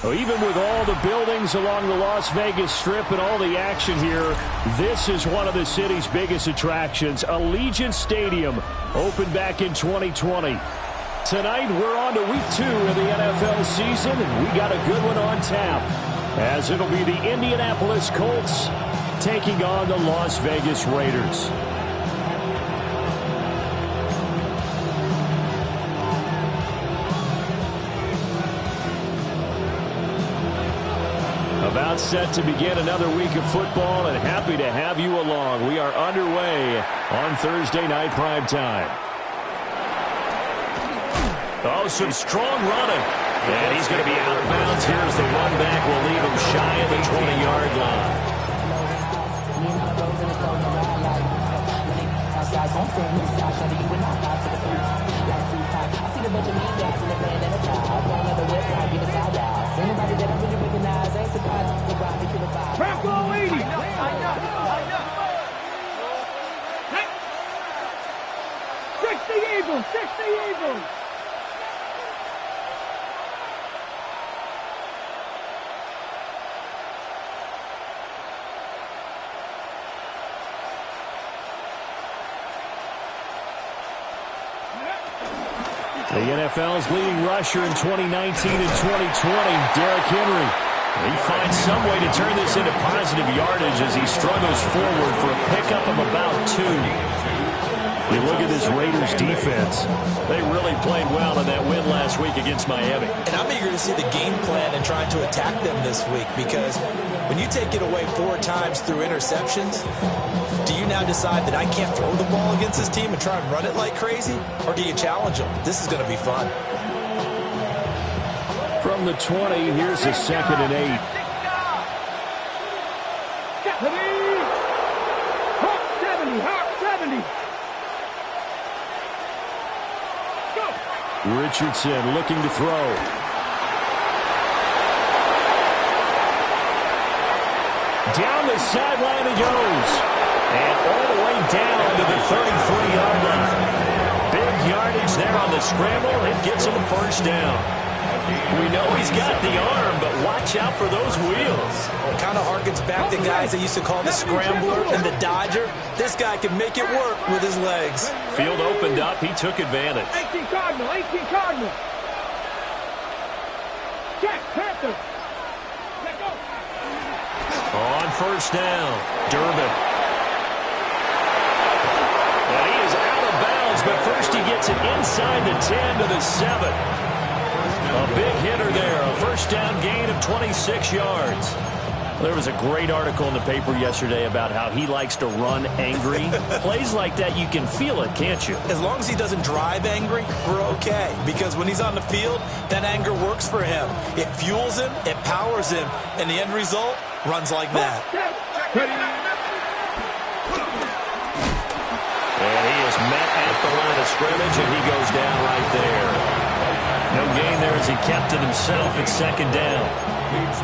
Well, even with all the buildings along the Las Vegas Strip and all the action here, this is one of the city's biggest attractions. Allegiant Stadium opened back in 2020. Tonight, we're on to week 2 of the NFL season, and we got a good one on tap, as it'll be the Indianapolis Colts taking on the Las Vegas Raiders. About set to begin another week of football, and happy to have you along. We are underway on Thursday night primetime. Oh, some strong running. And he's going to be out of bounds here as the run back will leave him shy of the 20-yard line. Bronco 80. I know. 60 Eagles. The NFL's leading rusher in 2019 and 2020, Derrick Henry. He finds some way to turn this into positive yardage as he struggles forward for a pickup of about 2. You look at this Raiders defense. They really played well in that win last week against Miami. And I'm eager to see the game plan and trying to attack them this week, because when you take it away 4 times through interceptions, do you now decide that I can't throw the ball against this team and try and run it like crazy? Or do you challenge them? This is going to be fun. From the 20, here's a 2nd and 8. Richardson looking to throw. Down the sideline he goes. And all the way down to the 33-yard line. Big yardage there on the scramble. It gets him a first down. We know he's got the arm, but watch out for those wheels. Kind of harkens back to guys that used to call the scrambler and the dodger. This guy can make it work with his legs. Field opened up. He took advantage. 18 Cardinal. Jack Panther. Let go. On first down, Durbin. And he is out of bounds, but first he gets it inside the 10 to the 7. A big hitter there, a first down gain of 26 yards. There was a great article in the paper yesterday about how he likes to run angry. Plays like that, you can feel it, can't you? As long as he doesn't drive angry, we're okay. Because when he's on the field, that anger works for him. It fuels him, it powers him, and the end result runs like that. And he is met at the line of scrimmage, and he goes down right there. No gain there as he kept it himself at 2nd down.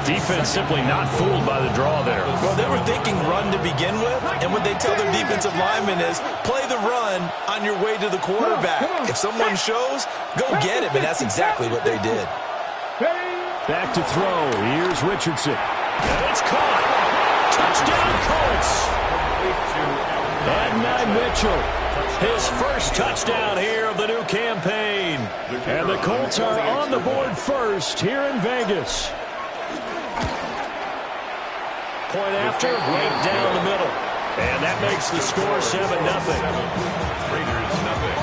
Defense simply not fooled by the draw there. Well, they were thinking run to begin with, and what they tell their defensive linemen is play the run on your way to the quarterback. If someone shows, go get him, and that's exactly what they did. Back to throw. Here's Richardson. And it's caught. Touchdown, Colts. Adonai Mitchell. His first touchdown here of the new campaign. And the Colts are on the board first here in Vegas. Point after, right down the middle. And that makes the score 7-0. Raiders nothing.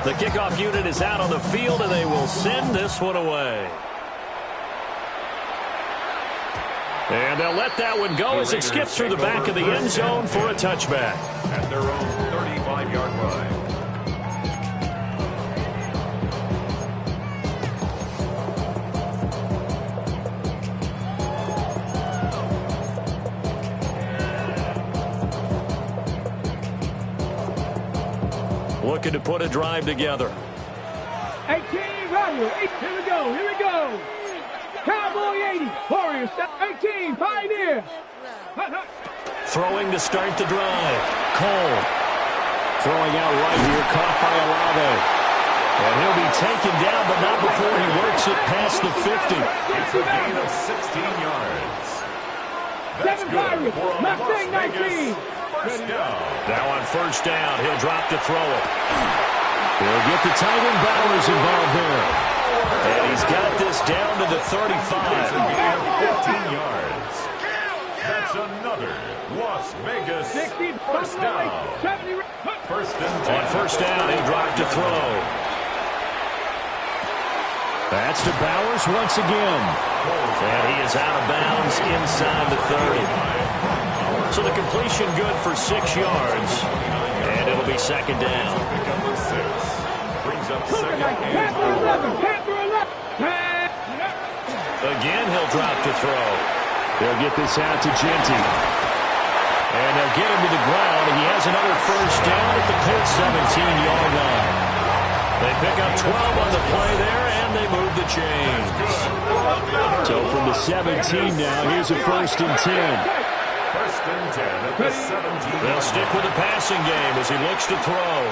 The kickoff unit is out on the field, and they will send this one away. And they'll let that one go as it skips through the back of the end zone for a touchback. At their own 35-yard line. Looking to put a drive together. 18 Rodgers. Here we go. Cowboy 80. Warriors 18. Pioneer. throwing to start the drive. Cole throwing out right here, caught by Olave. And he'll be taken down, but not before he works it past the 50. It's a gain of 16 yards. That's good for a Las Vegas first down. Now on first down, he'll drop to throw it. He'll get the tight end Bowers involved there. And he's got this down to the 35. It's a gain of 15 yards. That's another Las Vegas first down. First and 10. On first down, he'll drop to throw. That's to Bowers once again. And he is out of bounds inside the 30. So the completion good for 6 yards. And it'll be second down. Brings up second and 11. Again, he'll drop to throw. They'll get this out to Genty. And they'll get him to the ground. And he has another first down at the Colts 17-yard line. They pick up 12 on the play there, and they move the chains. So from the 17 now, here's a first and 10. First and 10 at the 17. They'll stick with the passing game as he looks to throw.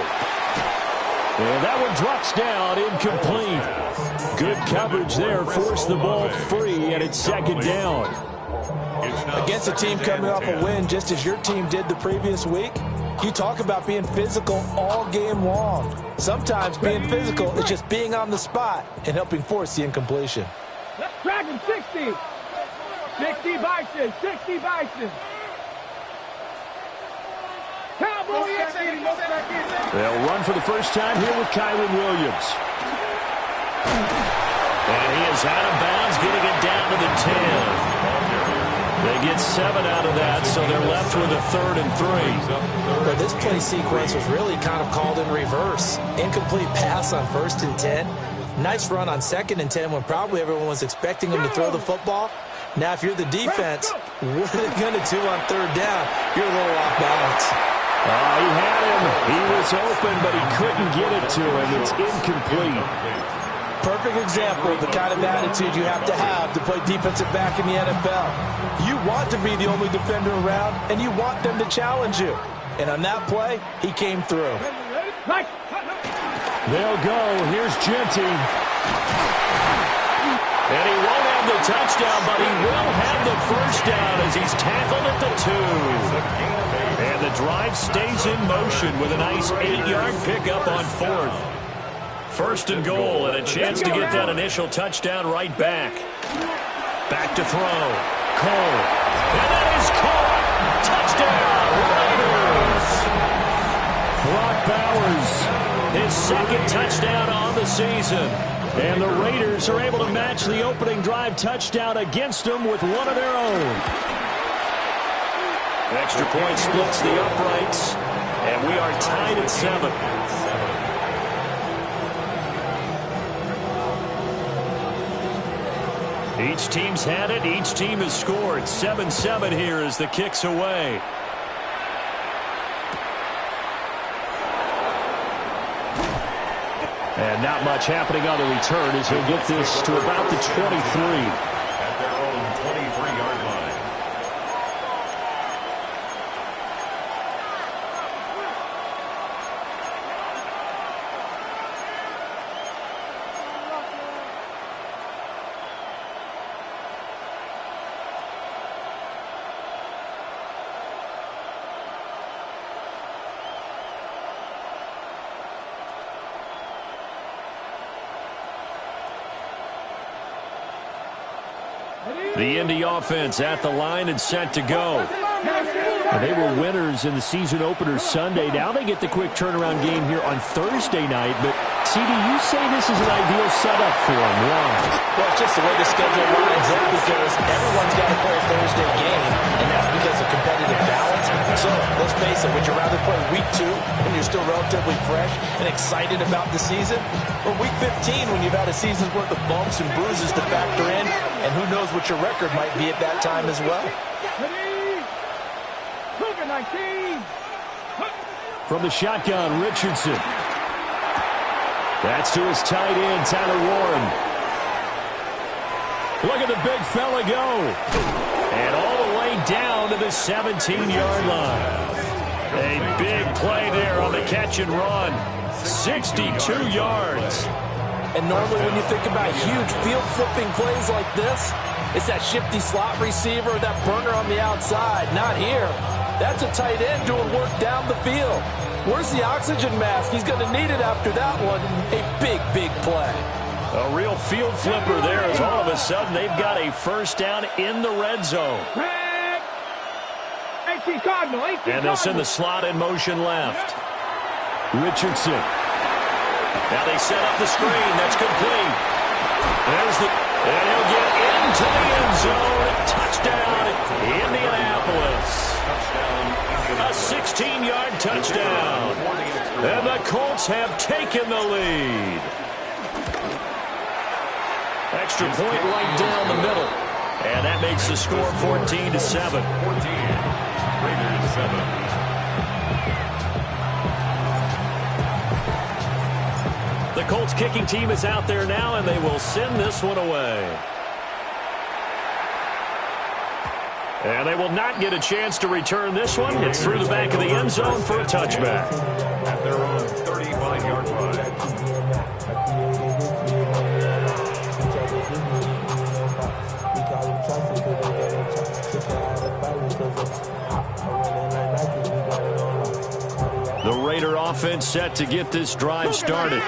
And that one drops down, incomplete. Good coverage there, forced the ball free, and it's second down. Against a team coming off a win just as your team did the previous week, you talk about being physical all game long. Sometimes being physical is just being on the spot and helping force the incompletion. Dragon 60. 60 Bison. 60 Bison. Cowboy action. They'll run for the first time here with Kyren Williams. And he is out of bounds, getting it down to the 10. They get 7 out of that, so they're left with a 3rd and 3. But this play sequence was really kind of called in reverse. Incomplete pass on 1st and 10. Nice run on 2nd and 10 when probably everyone was expecting him to throw the football. Now, if you're the defense, what are they going to do on 3rd down? You're a little off balance. He had him. He was open, but he couldn't get it to him. It's incomplete. Perfect example of the kind of attitude you have to play defensive back in the NFL. You want to be the only defender around, and you want them to challenge you. And on that play, he came through. They'll go. Here's Genty. And he won't have the touchdown, but he will have the first down as he's tackled at the 2. And the drive stays in motion with a nice 8-yard pickup on 4th. First and goal, and a chance to get that initial touchdown right back. Back to throw. Cole. And that is caught. Touchdown, Raiders. Brock Bowers, his 2nd touchdown on the season. And the Raiders are able to match the opening drive touchdown against them with one of their own. Extra point splits the uprights, and we are tied at 7. Each team's had it. Each team has scored. 7-7 here as the kick's away. And not much happening on the return as he'll get this to about the 23. At their own 23-yard line. The Indy offense at the line and set to go. And they were winners in the season opener Sunday. Now they get the quick turnaround game here on Thursday night. But, CD, you say this is an ideal setup for them. Why? Well, it's just the way the schedule lines up because everyone's got to play a Thursday game, and that's because of competitive balance. So, let's face it, would you rather play week 2 when you're still relatively fresh and excited about the season? Or week 15 when you've had a season's worth of bumps and bruises to factor in, and who knows what your record might be at that time as well. From the shotgun, Richardson. That's to his tight end, Tyler Warren. Look at the big fella go. And all the way way down to the 17-yard line. A big play there on the catch and run. 62 yards. And normally when you think about huge field-flipping plays like this, it's that shifty slot receiver, that burner on the outside. Not here. That's a tight end doing work down the field. Where's the oxygen mask? He's going to need it after that one. A big, big play. A real field flipper there as all of a sudden they've got a first down in the red zone. And they'll send the slot in motion left. Richardson. Now they set up the screen. That's complete. And he'll get into the end zone. Touchdown, Indianapolis. A 16-yard touchdown. And the Colts have taken the lead. Extra point right down the middle. And that makes the score 14-7. 14. Raiders 7. The Colts kicking team is out there now, and they will send this one away. And they will not get a chance to return this one. It's through the back of the end zone for a touchback. At their own 35-yard line. The Raider offense set to get this drive started.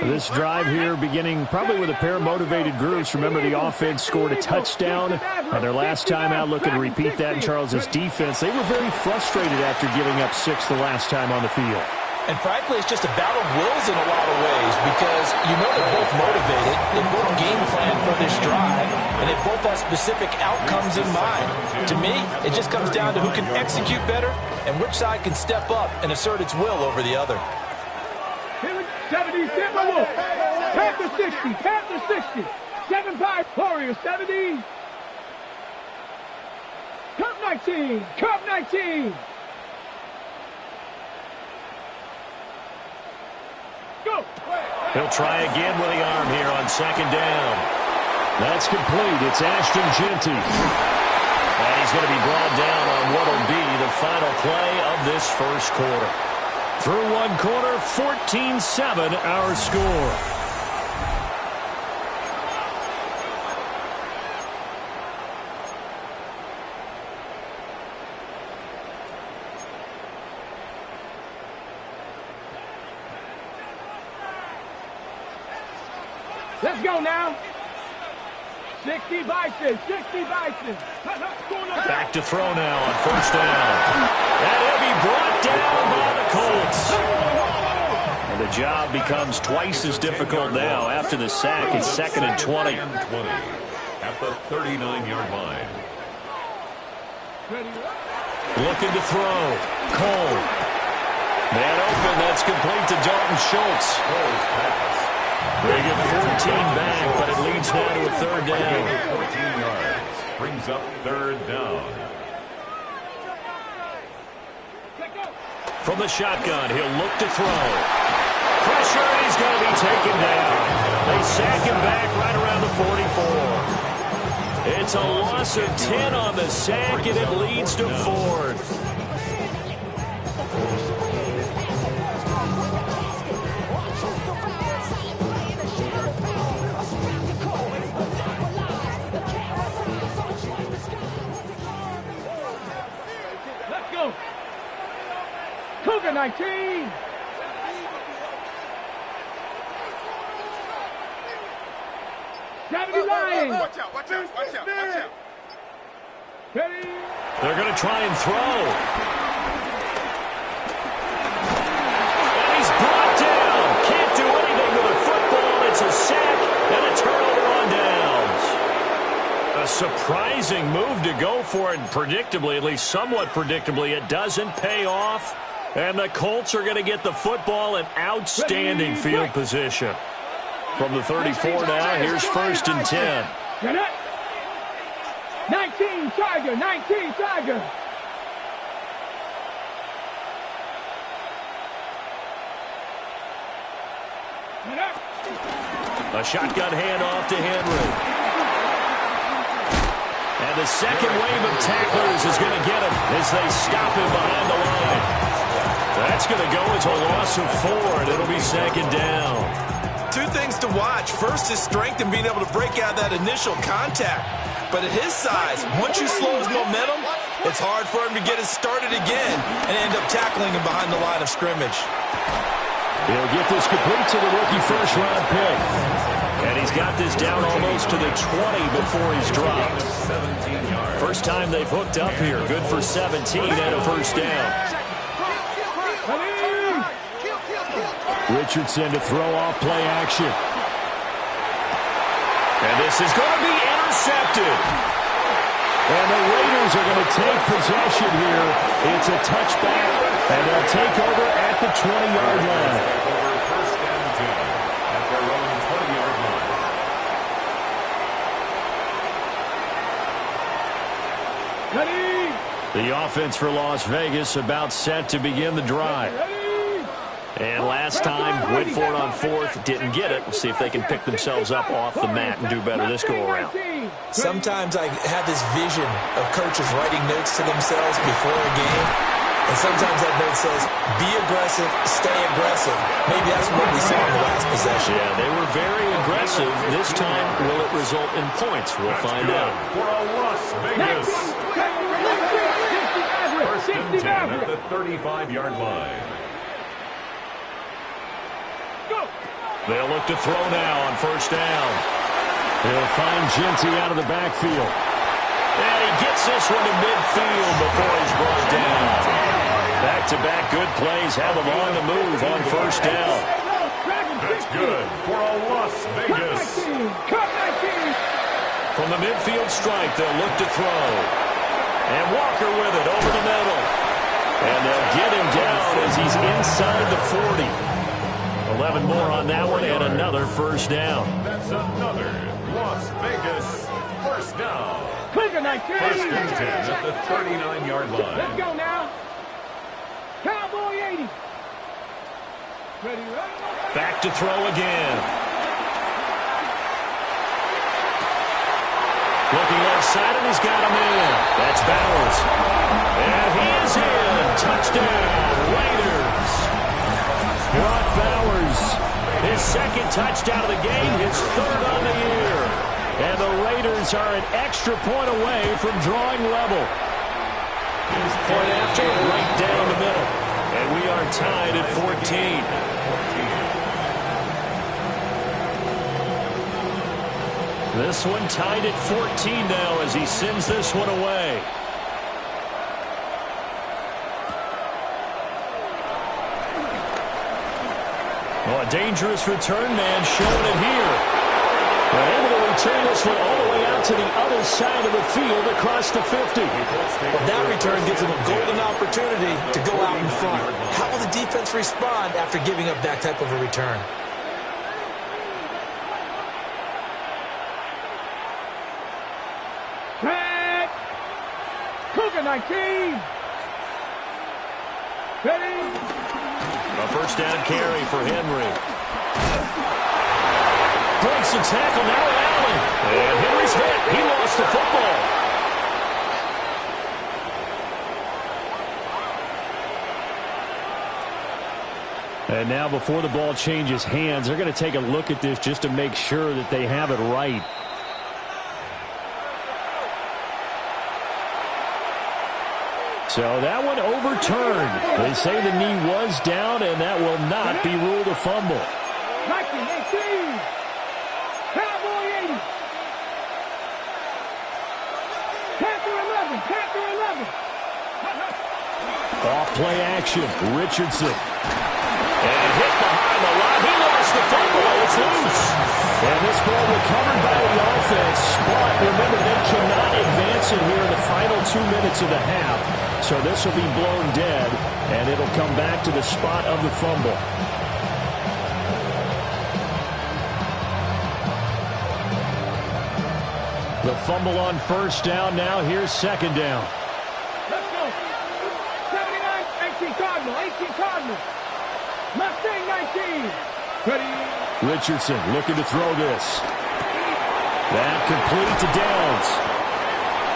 This drive here beginning probably with a pair of motivated groups. Remember, the offense scored a touchdown. Their last time out, looking to repeat that in Charles's defense. They were very frustrated after giving up 6 the last time on the field. And frankly, it's just a battle of wills in a lot of ways because you know they're both motivated, they both game plan for this drive, and they both have specific outcomes in mind. To me, it just comes down to who can execute better and which side can step up and assert its will over the other. 70, Panther 60, Panther 60, 7-5, Warriors 70. Cup 19, Cup 19. Go. He'll try again with the arm here on second down. That's complete. It's Ashton Jeanty. And he's going to be brought down on what will be the final play of this first quarter. Through one quarter, 14-7 our score. Let's go now. 60 Bison, 60 Bison. Back to throw now on first down. And he'll be brought down by the Colts. And the job becomes twice as difficult now after the sack. It's 2nd and 20. At the 39-yard line. Looking to throw. Cole. Man open. That's complete to Dalton Schultz. They get 14 back, but it leads now to a third down. 14 yards. Brings up third down. From the shotgun, he'll look to throw. Pressure, and he's going to be taken down. They sack him back right around the 44. It's a loss of 10 on the sack, and it leads to 4th. Cougar 19. Lions. Watch out, watch out, watch out, watch out. They're going to try and throw. And he's brought down. Can't do anything with a football. It's a sack and a turnover on downs. A surprising move to go for it, predictably, at least somewhat predictably. It doesn't pay off. And the Colts are going to get the football in outstanding field position. From the 34 now, here's 1st and 10. 19 Tiger, 19 Tiger. A shotgun handoff to Henry. And the second wave of tacklers is going to get him as they stop him behind the line. That's going to go as a loss of 4, and it'll be second down. 2 things to watch. First, his strength in being able to break out that initial contact. But at his size, once you slow his momentum, it's hard for him to get it started again and end up tackling him behind the line of scrimmage. He'll get this complete to the rookie first-round pick. And he's got this down almost to the 20 before he's dropped. First time they've hooked up here. Good for 17 and a first down. Richardson to throw off play action. And this is going to be intercepted. And the Raiders are going to take possession here. It's a touchback, and they'll take over at the 20-yard line. First down 10 at their own 20-yard line. Ready? The offense for Las Vegas about set to begin the drive. And last time, went for it on 4th, didn't get it. We'll see if they can pick themselves up off the mat and do better this go-around. Sometimes I have this vision of coaches writing notes to themselves before a game, and sometimes that note says, be aggressive, stay aggressive. Maybe that's what we saw in the last possession. Yeah, they were very aggressive. This time, will it result in points? We'll find out. For a Las Vegas. First and 10 at the 35-yard line. They'll look to throw now on first down. They'll find Ginty out of the backfield. And he gets this one to midfield before he's brought down. Back-to-back good plays have him on the move on first down. That's good for a Las Vegas. From the midfield stripe, they'll look to throw. And Walker with it over the middle. And they'll get him down as he's inside the 40. 11 more on that one, and another first down. That's another Las Vegas first down. First and 10 at the 39-yard line. Let's go now. Cowboy 80. Ready? Back to throw again. Looking left side, and he's got him in. That's Bowers. And he is in. Touchdown, Raiders. Brock Bowers, his second touchdown of the game, his 3rd on the year. And the Raiders are an extra point away from drawing level. Point after, right down the middle. And we are tied at 14. This one tied at 14 now as he sends this one away. Oh, a dangerous return man showing it here. They're able to return this one all the way out to the other side of the field across the 50. Well, that return gives them a golden opportunity to go out in front. How will the defense respond after giving up that type of a return? Back. Cougar 19. Ready? A first down carry for Henry. Breaks the tackle now, Allen. And Henry's hit. He lost the football. And now before the ball changes hands, they're going to take a look at this just to make sure that they have it right. So that one overturned. They say the knee was down, and that will not be ruled a fumble. 19-18. Cowboy 80. Panther 11. Panther 11. Off play action. Richardson. And hit behind the line. He lost the football. It's loose. And this ball recovered by the offense. But remember, they cannot advance it here in the final 2 minutes of the half. So this will be blown dead, and it'll come back to the spot of the fumble. The fumble on first down. Now here's second down. Let's go. 79, 18 Cardinal. 18 Cardinal. Mustang 19. Ready? Richardson looking to throw this. That complete to Downs.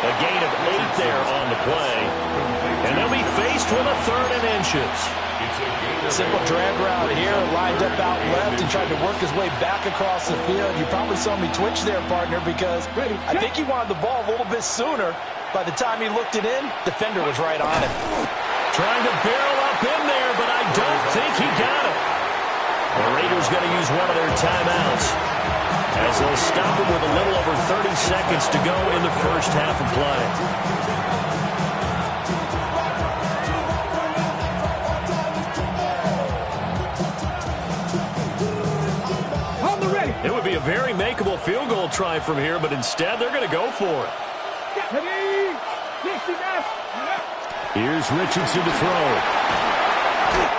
A gain of 8 there on the play. And they'll be faced with a 3rd and inches. Simple drag route here, lined up out left and tried to work his way back across the field. You probably saw me twitch there, partner, because I think he wanted the ball a little bit sooner. By the time he looked it in, defender was right on him. Trying to barrel up in there, but I don't think he got it. The Raiders going to use one of their timeouts as they'll stop him with a little over 30 seconds to go in the first half of play. It would be a very makeable field goal try from here, but instead they're going to go for it. Here's Richardson to throw.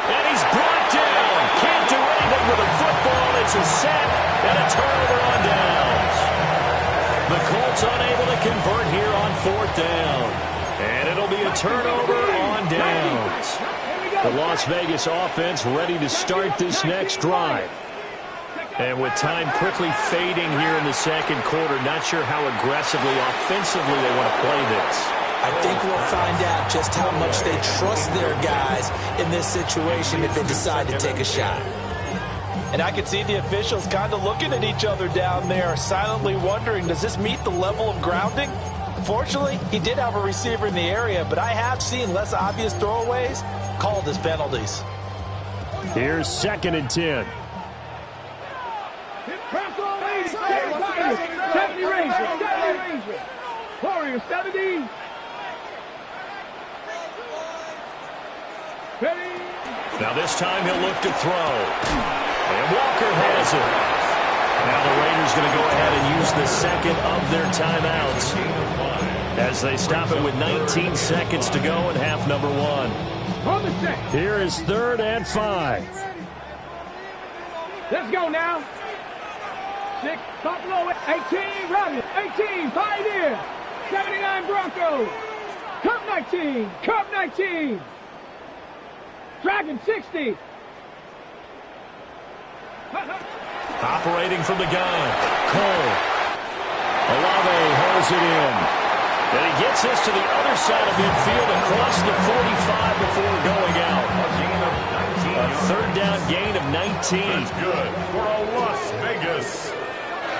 And he's brought down. Can't do anything with a football. It's a sack and a turnover on downs. The Colts unable to convert here on 4th down. And it'll be a turnover on downs. The Las Vegas offense ready to start this next drive. And with time quickly fading here in the second quarter, not sure how aggressively, offensively they want to play this. I think we'll find out just how much they trust their guys in this situation if they decide to take a shot. And I can see the officials kind of looking at each other down there, silently wondering, does this meet the level of grounding? Fortunately, he did have a receiver in the area, but I have seen less obvious throwaways called as penalties. Here's 2nd and 10. 70 Rangers. Warriors 70. Ready. Now this time he'll look to throw. And Walker has it. Now the Raiders going to go ahead and use the second of their timeouts as they stop it with 19 seconds to go in half number 1. Here is 3rd and 5. Let's go now. 6, Buffalo, 18, Robbins, 18, Pioneer, 79 Broncos, Cup 19, Dragon 60. Operating from the gun, Cole. Olave holds it in. And he gets this to the other side of midfield across the 45 before going out. A 3rd down gain of 19. That's good for a Las Vegas.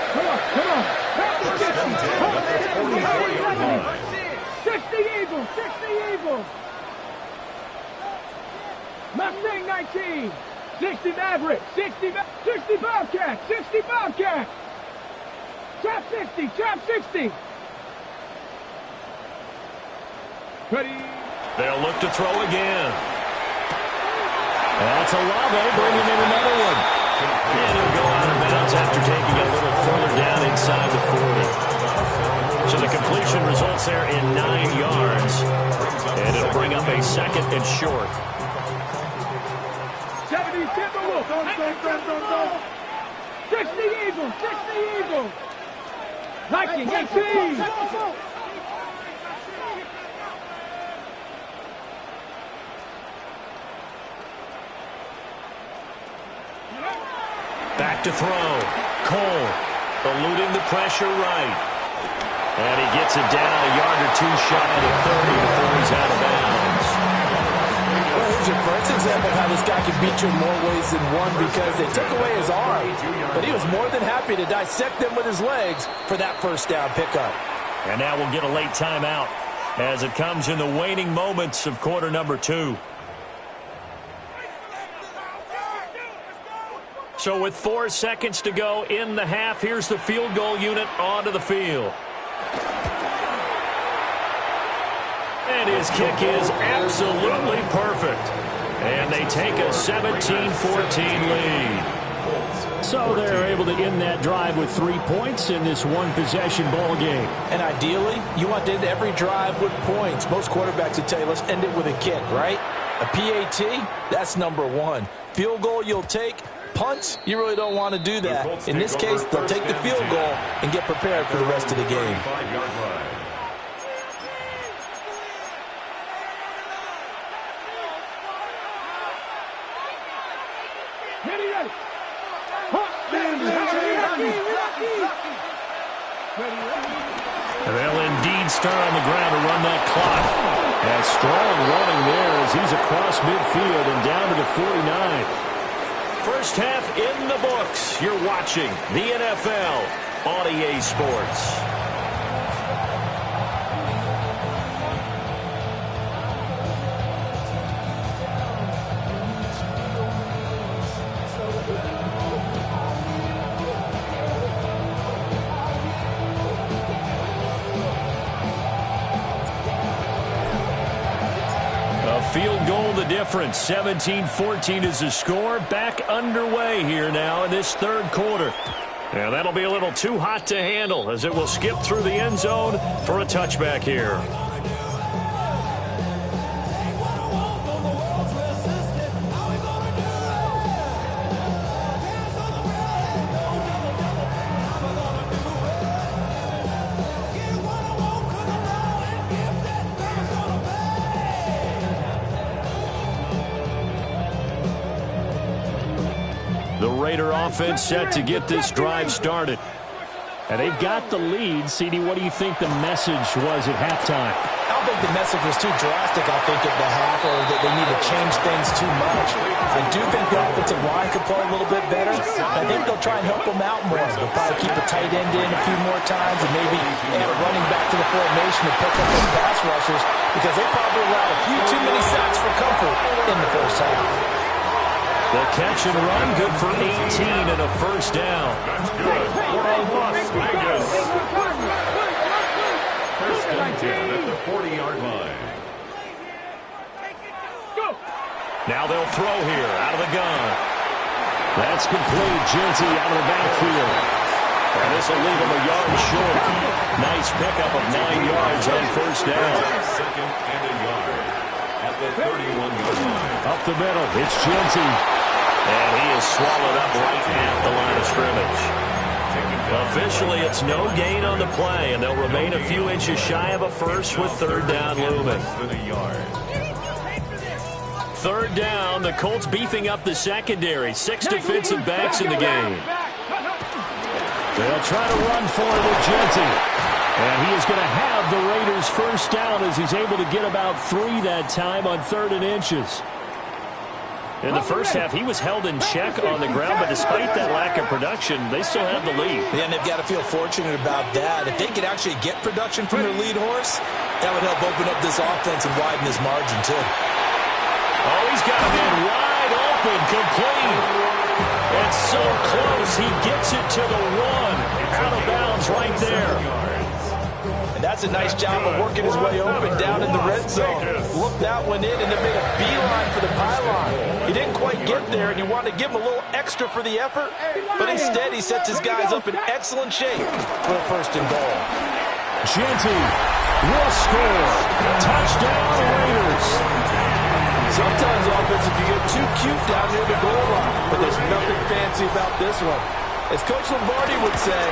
Come on. 60 Eagles. Mustang 19. 60 Maverick. 60 Bobcat. 60 Bobcat. Trap 60. Ready. They'll look to throw again. That's Olave bringing in another one. And he'll go out of bounds after taking it a little further down inside the 40. So the completion results there in 9 yards. And it'll bring up a 2nd and short. 70 Timberwolves. 60 Eagles. Viking 18. Back to throw. Cole eluding the pressure right. And he gets it down a yard or 2 shy of the 30 before he's out of bounds. Well, here's your first example of how this guy can beat you in more ways than one, because they took away his arm, but he was more than happy to dissect them with his legs for that first down pickup. And now we'll get a late timeout as it comes in the waning moments of quarter number 2. So with 4 seconds to go in the half, here's the field goal unit onto the field. And his kick is absolutely perfect. And they take a 17-14 lead. So they're able to end that drive with 3 points in this one-possession ball game. And ideally, you want to end every drive with points. Most quarterbacks would tell you, let's end it with a kick, right? A PAT, that's number 1. Field goal you'll take. Punts, you really don't want to do that. In this case, they'll take the field goal and get prepared for the rest of the game. And they'll indeed start on the ground to run that clock. A strong running there as he's across midfield and down to the 49. First half in the books. You're watching the NFL on EA Sports. Field goal the difference. 17-14 is the score. Back underway here now in this third quarter. And that'll be a little too hot to handle as it will skip through the end zone for a touchback here. Raider offense set to get this drive started. And they've got the lead. CD, what do you think the message was at halftime? I don't think the message was too drastic, I think, at the half, or that they need to change things too much. I do think the offensive line could play a little bit better. I think they'll try and help them out more. They'll probably keep a tight end in a few more times and maybe add a running back to the formation to pick up those pass rushers because they probably allowed a few too many sacks for comfort in the first half. The catch and run, good for 18 and a first down. That's good for Las Vegas. First and 10 at the 40-yard line. Now they'll throw here out of the gun. That's complete. Jeanty out of the backfield. And this will leave him a yard short. Nice pickup of 9 yards on first down. Second and a yard at the 31-yard line. Up the middle, it's Jeanty. And he is swallowed up right at the line of scrimmage. Officially, it's no gain on the play, and they'll remain a few inches shy of a first with third down looming. Third down, the Colts beefing up the secondary. 6 defensive backs in the game. They'll try to run for it with Jeanty. And he is going to have the Raiders first down as he's able to get about 3 that time on 3rd and inches. In the first half, he was held in check on the ground, but despite that lack of production, they still have the lead. Yeah, and they've got to feel fortunate about that. If they could actually get production from their lead horse, that would help open up this offense and widen this margin, too. Oh, he's got a man wide open, complete. It's so close, he gets it to the 1. Out of bounds right there. And that's a nice job of working his way open down in the red zone. Looked that one in and then made a beeline for the pylon. He didn't quite get there, and you want to give him a little extra for the effort, but instead he sets his guys up in excellent shape for a first and goal. Jeanty will score. Touchdown, Raiders. Sometimes offense, if you get too cute down near the goal line, but there's nothing fancy about this one. As Coach Lombardi would say,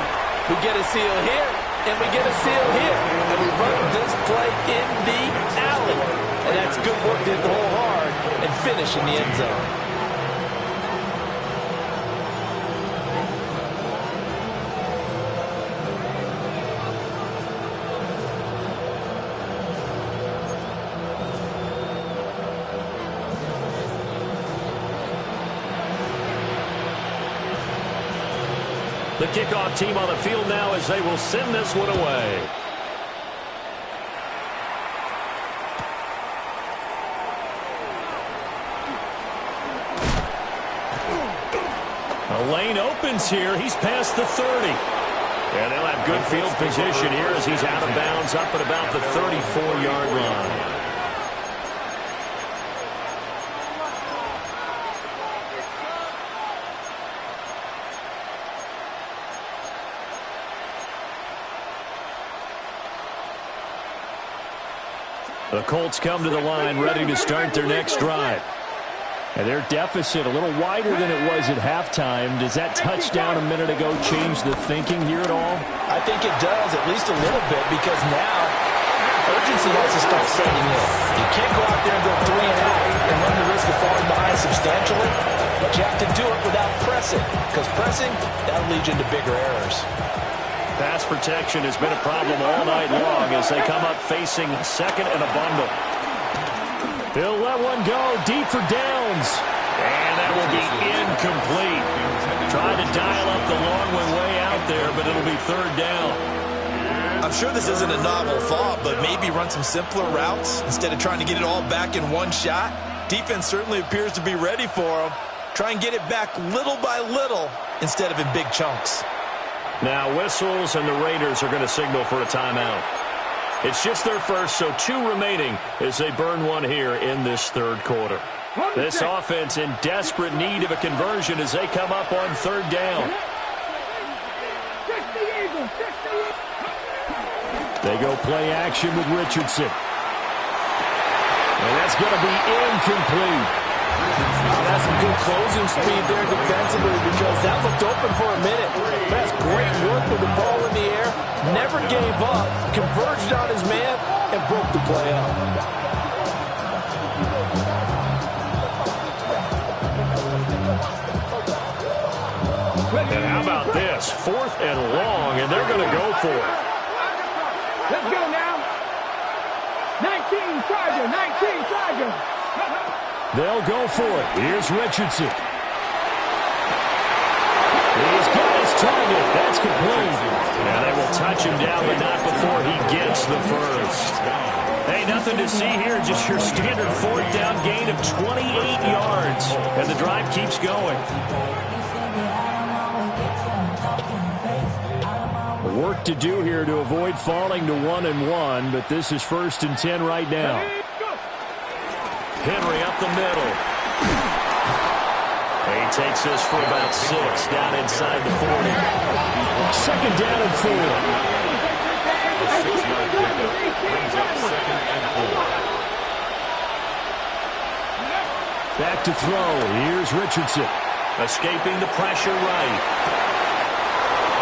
we get a seal here, and we get a seal here, and we run this play in the alley. And that's good work to hit the hole hard and finish in the end zone. The kickoff team on the field now as they will send this one away. A lane opens here. He's past the 30. And they'll have good field position here as he's out of bounds up at about the 34-yard line. The Colts come to the line ready to start their next drive. And their deficit a little wider than it was at halftime. Does that touchdown a minute ago change the thinking here at all? I think it does, at least a little bit, because now urgency has to start setting in. You can't go out there and go 3 and out and run the risk of falling behind substantially, but you have to do it without pressing, because pressing, that'll lead you into bigger errors. Pass protection has been a problem all night long as they come up facing second and a bundle. He'll let one go deep for Downs. And that will be incomplete. Trying to dial up the long way out there, but it'll be third down. I'm sure this isn't a novel thought, but maybe run some simpler routes instead of trying to get it all back in one shot. Defense certainly appears to be ready for him. Try and get it back little by little instead of in big chunks. Now whistles, and the Raiders are going to signal for a timeout. It's just their first, so 2 remaining as they burn one here in this third quarter. This offense in desperate need of a conversion as they come up on third down. They go play action with Richardson. And that's going to be incomplete. That's some good closing speed there defensively because that looked open for a minute. That's great work with the ball in the air. Never gave up, converged on his man, and broke the play up. And how about this? 4th and long, and they're going to go for it. Let's go now. 19 Charger, 19 Charger. They'll go for it. Here's Richardson. He's got his target. That's complete. Now they will touch him down, but not before he gets the first. Hey, nothing to see here. Just your standard 4th down gain of 28 yards. And the drive keeps going. Work to do here to avoid falling to 1-1, but this is 1st and 10 right now. Henry up the middle. He takes this for about 6 down inside the 40. 2nd down and 4. Back to throw. Here's Richardson. Escaping the pressure right.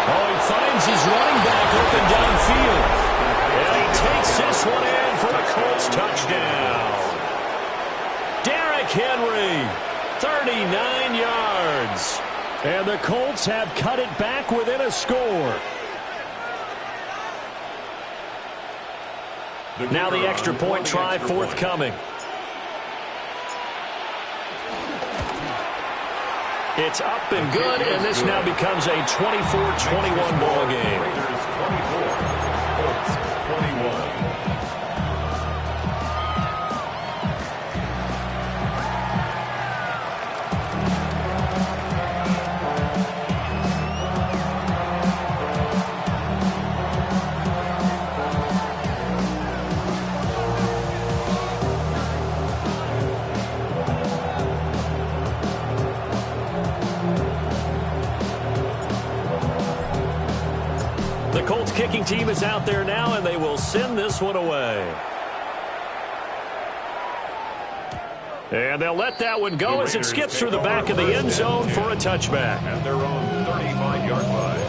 Oh, he finds his running back open downfield. And he takes this one in for a Colts touchdown. Derrick Henry, 39 yards. And the Colts have cut it back within a score. Now the extra point try forthcoming. It's up and good, and this now becomes a 24-21 ball game. Raiders 24, Colts 21. Kicking team is out there now, and they will send this one away. And they'll let that one go as it skips through the back of the end zone for a touchback. At their own 35-yard line.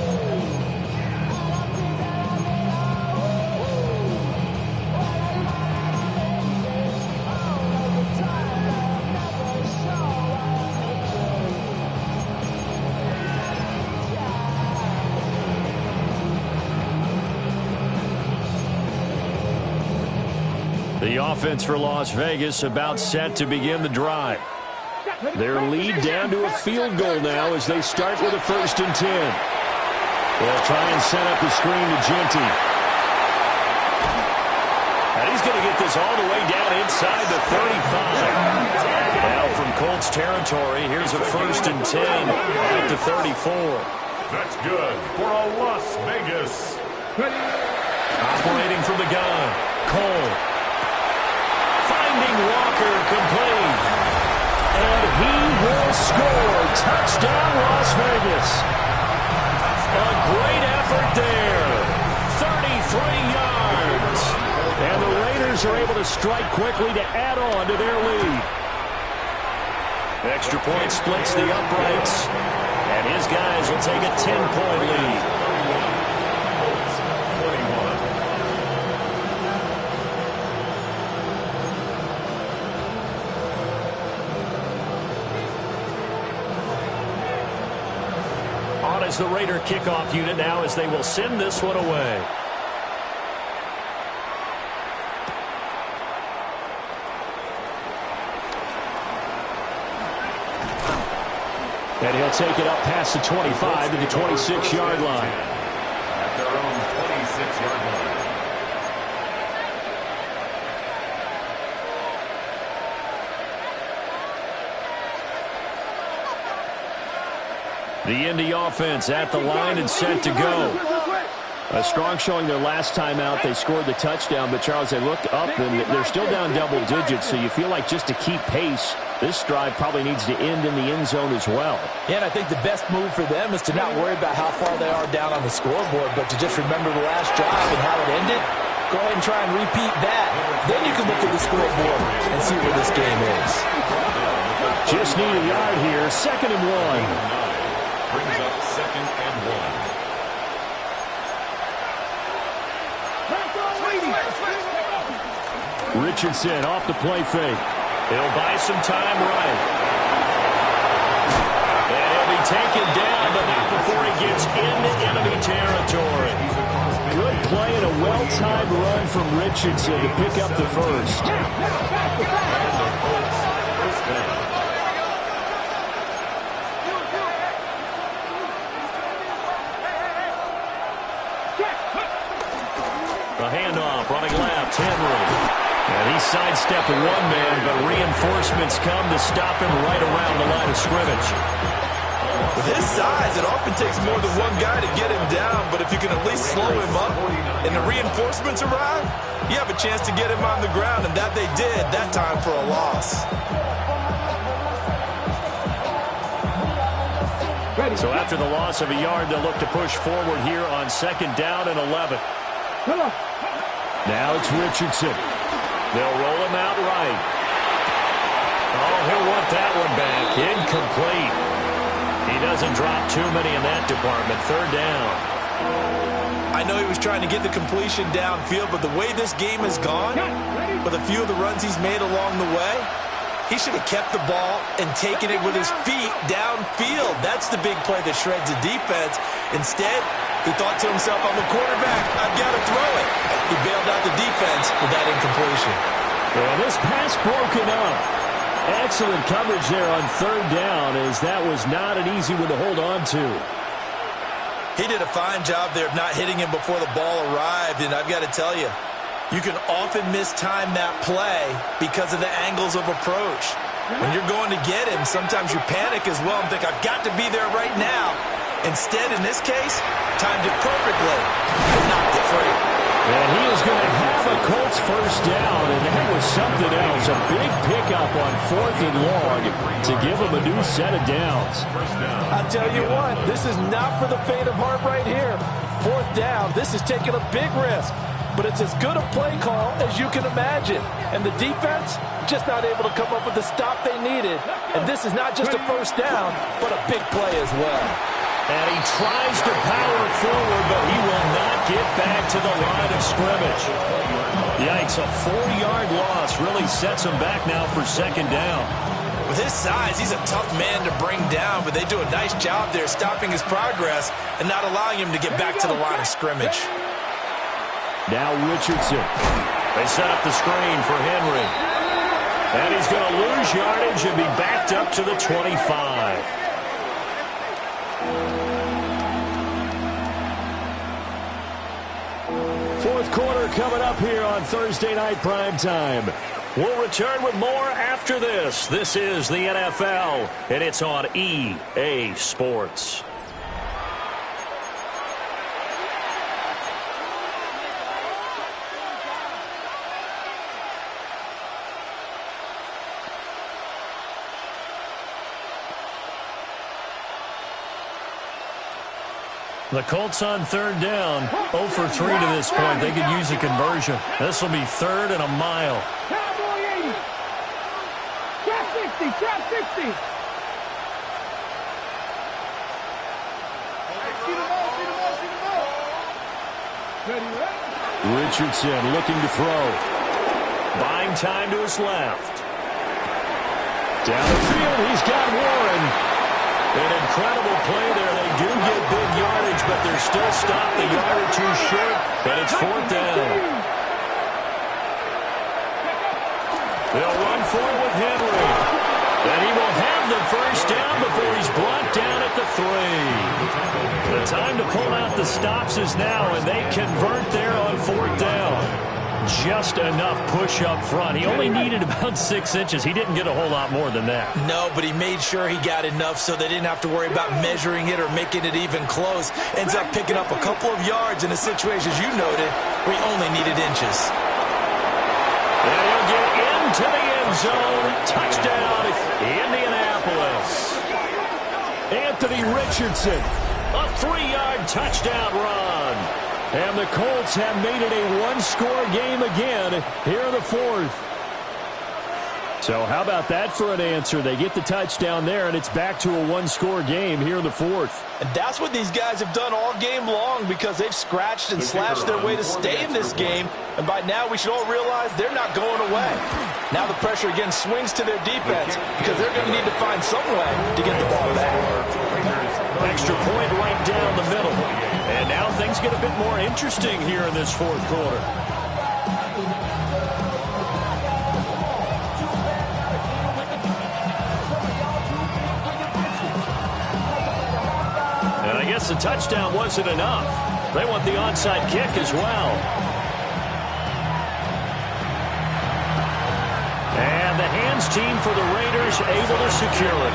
The offense for Las Vegas about set to begin the drive. Their lead down to a field goal now as they start with a 1st and 10. They'll try and set up the screen to Ginty. And he's going to get this all the way down inside the 35. Now from Colts territory, here's a 1st and 10 at the 34. That's good for a Las Vegas. Operating from the gun, Cole. Finding Walker complete. And he will score. Touchdown, Las Vegas. A great effort there. 33 yards. And the Raiders are able to strike quickly to add on to their lead. Extra point splits the uprights. And his guys will take a 10-point lead. as the Raider kickoff unit now as they will send this one away. And he'll take it up past the 25 to the 26-yard line. At their own 26-yard line. The Indy offense at the line and set to go. A strong showing their last time out. They scored the touchdown, but Charles, they looked up and they're still down double digits, so you feel like just to keep pace, this drive probably needs to end in the end zone as well. Yeah, and I think the best move for them is to not worry about how far they are down on the scoreboard, but to just remember the last drive and how it ended. Go ahead and try and repeat that. Then you can look at the scoreboard and see where this game is. Just need a yard here. 2nd and 1. Brings up 2nd and 1. Richardson off the play fake. He'll buy some time right. And he'll be taken down, but not before he gets into enemy territory. Good play and a well-timed run from Richardson to pick up the first. The handoff, running left, Henry. And he sidestepped one man, but reinforcements come to stop him right around the line of scrimmage. With his size, it often takes more than one guy to get him down, but if you can at least slow him up and the reinforcements arrive, you have a chance to get him on the ground, and that they did, that time for a loss. So after the loss of a yard, they'll look to push forward here on 2nd down and 11. Now it's Richardson. They'll roll him out right. Oh, he'll want that one back. Incomplete. He doesn't drop too many in that department. 3rd down. I know he was trying to get the completion downfield, but the way this game has gone, with a few of the runs he's made along the way, he should have kept the ball and taken it with his feet downfield. That's the big play that shreds the defense. Instead, he thought to himself, I'm a quarterback, I've got to throw it. He bailed out the defense with that incompletion. And this pass broken up. Excellent coverage there on 3rd down, as that was not an easy one to hold on to. He did a fine job there of not hitting him before the ball arrived, and I've got to tell you, you can often mistime that play because of the angles of approach. When you're going to get him, sometimes you panic as well and think, I've got to be there right now. Instead, in this case, timed it perfectly and knocked it free. And he is going to have a Colts first down, and that was something else. A big pickup on 4th and long to give him a new set of downs. I'll tell you what, this is not for the faint of heart right here. 4th down, this is taking a big risk. But it's as good a play call as you can imagine. And the defense just not able to come up with the stop they needed. And this is not just a first down, but a big play as well. And he tries to power forward, but he will not get back to the line of scrimmage. Yikes, a 4-yard loss really sets him back now for 2nd down. With his size, he's a tough man to bring down, but they do a nice job there stopping his progress and not allowing him to get back to the line of scrimmage. Now Richardson. They set up the screen for Henry. And he's going to lose yardage and be backed up to the 25. Fourth quarter coming up here on Thursday Night Primetime. We'll return with more after this. This is the NFL, and it's on EA Sports. The Colts on 3rd down, 0 for 3 to this point. They could use a conversion. This will be 3rd and a mile. Cowboy 80. Trap 60, trap 60. Richardson looking to throw. Buying time to his left. Down the field, he's got Warren. An incredible play there. They do get big still stopped a yard or two short, and it's 4th down. They'll run for it with Henry. And he will have the first down before he's brought down at the 3. The time to pull out the stops is now, and they convert there on 4th down. Just enough push up front. He only needed about 6 inches. He didn't get a whole lot more than that. No, but he made sure he got enough so they didn't have to worry about measuring it or making it even close. Ends up picking up a couple of yards in a situation, as you noted, where he only needed inches. And he'll get into the end zone. Touchdown, Indianapolis. Anthony Richardson, a 3-yard touchdown run. And the Colts have made it a one-score game again here in the 4th. So how about that for an answer? They get the touchdown there, and it's back to a one-score game here in the 4th. And that's what these guys have done all game long, because they've scratched and slashed their way to stay in this game. And by now, we should all realize they're not going away. Now the pressure again swings to their defense, because they're going to need to find some way to get the ball back. Extra point right down the middle. And now things get a bit more interesting here in this 4th quarter. And I guess the touchdown wasn't enough. They want the onside kick as well. And the hands team for the Raiders able to secure it.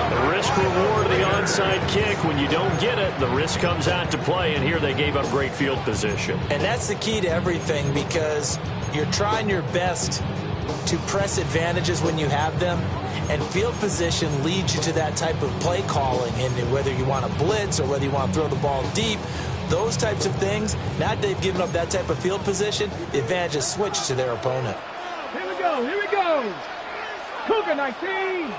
The risk-reward of the onside kick. When you don't get it, the risk comes out to play, and here they gave up great field position. And that's the key to everything, because you're trying your best to press advantages when you have them, and field position leads you to that type of play calling. And whether you want to blitz or whether you want to throw the ball deep, those types of things, now that they've given up that type of field position, the advantage is switched to their opponent. Here we go, here we go. Cougar 19.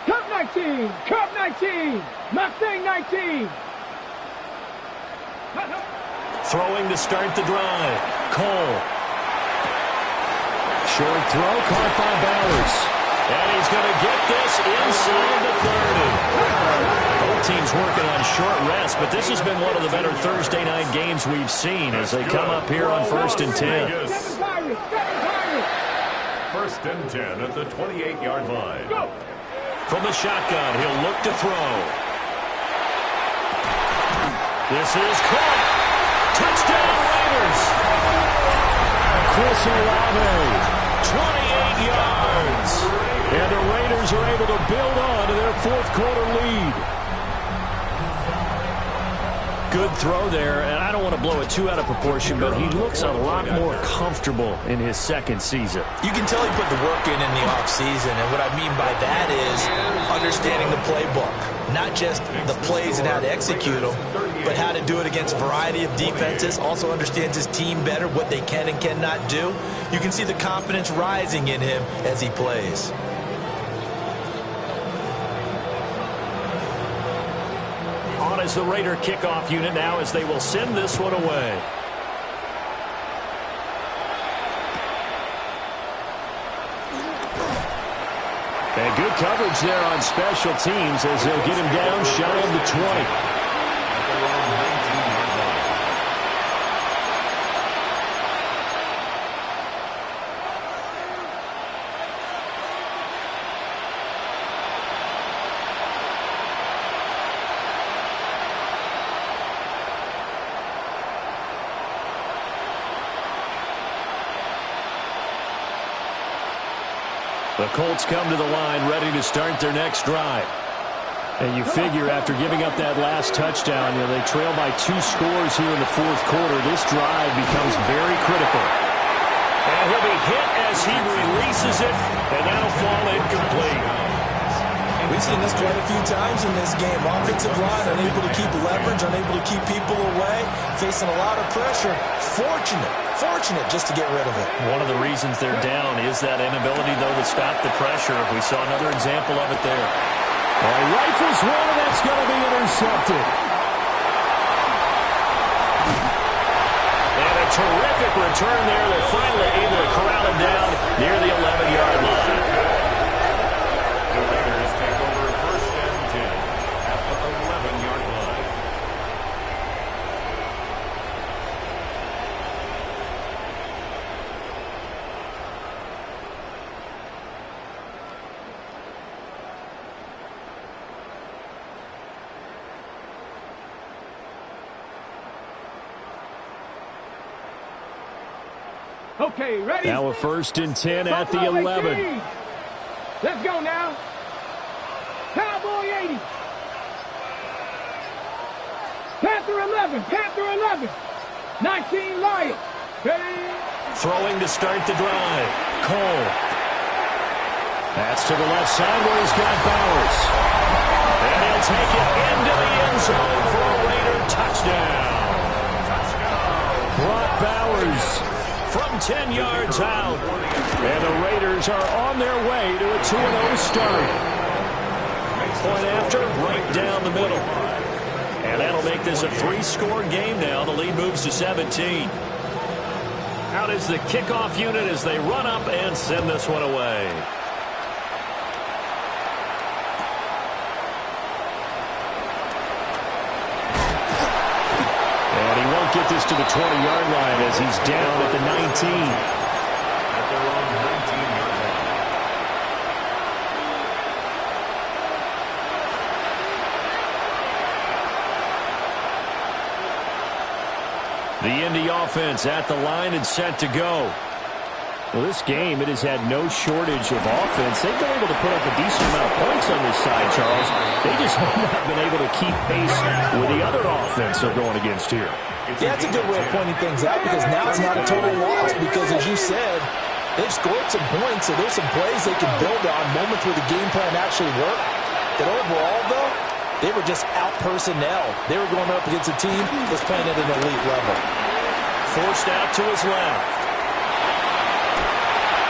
Cup 19, Cup 19, Mustang 19. Throwing to start the drive. Cole. Short throw caught by Bowers. And he's going to get this inside the 30. Both teams working on short rest, but this has been one of the better Thursday night games we've seen as they come up here on 1st and 10. 1st and 10 at the 28-yard line. From the shotgun, he'll look to throw. This is caught. Touchdown Raiders. Chris Olave, 28 yards. And the Raiders are able to build on to their 4th quarter lead. Good throw there, and I don't want to blow it too out of proportion, but he looks a lot more comfortable in his 2nd season. You can tell he put the work in the offseason, and what I mean by that is understanding the playbook. Not just the plays and how to execute them, but how to do it against a variety of defenses. Also understands his team better, what they can and cannot do. You can see the confidence rising in him as he plays. On as the Raider kickoff unit now as they will send this one away. And good coverage there on special teams as they'll get him down shy of the 20. The Colts come to the line ready to start their next drive. And you figure after giving up that last touchdown, they trail by 2 scores here in the 4th quarter. This drive becomes very critical. And he'll be hit as he releases it, and that'll fall incomplete. We've seen this quite a few times in this game. Offensive line unable to keep leverage, unable to keep people away, facing a lot of pressure. Fortunate just to get rid of it. One of the reasons they're down is that inability, though, to stop the pressure. We saw another example of it there. Rifles one, and that's going to be intercepted. And a terrific return there. They're finally able to corral him down near the 11-yard line. Okay, ready? Now a 1st and 10 at the 11. Let's go now. Cowboy 80. Panther 11. Panther 11. 19 Lions. Ready? Throwing to start the drive. Cole. That's to the left side where he's got Bowers. And he'll take it into the end zone for a Raider touchdown. Brock Bowers from 10 yards out. And the Raiders are on their way to a 2-0 start. Point after, right down the middle. And that'll make this a 3-score game now. The lead moves to 17. Out is the kickoff unit as they run up and send this one away. And he won't get this to the 20-yard line as he's down at the 19. At their own 19-yard line. The Indy offense at the line and set to go. Well, this game, it has had no shortage of offense. They've been able to put up a decent amount of points on this side, Charles. They just have not been able to keep pace with the other offense they're going against here. Yeah, that's a good way of pointing things out because now it's not a total loss because, as you said, they've scored some points, so there's some plays they can build on, moments where the game plan actually worked. But overall, though, they were just out personnel. They were going up against a team that's playing at an elite level. Forced out to his left.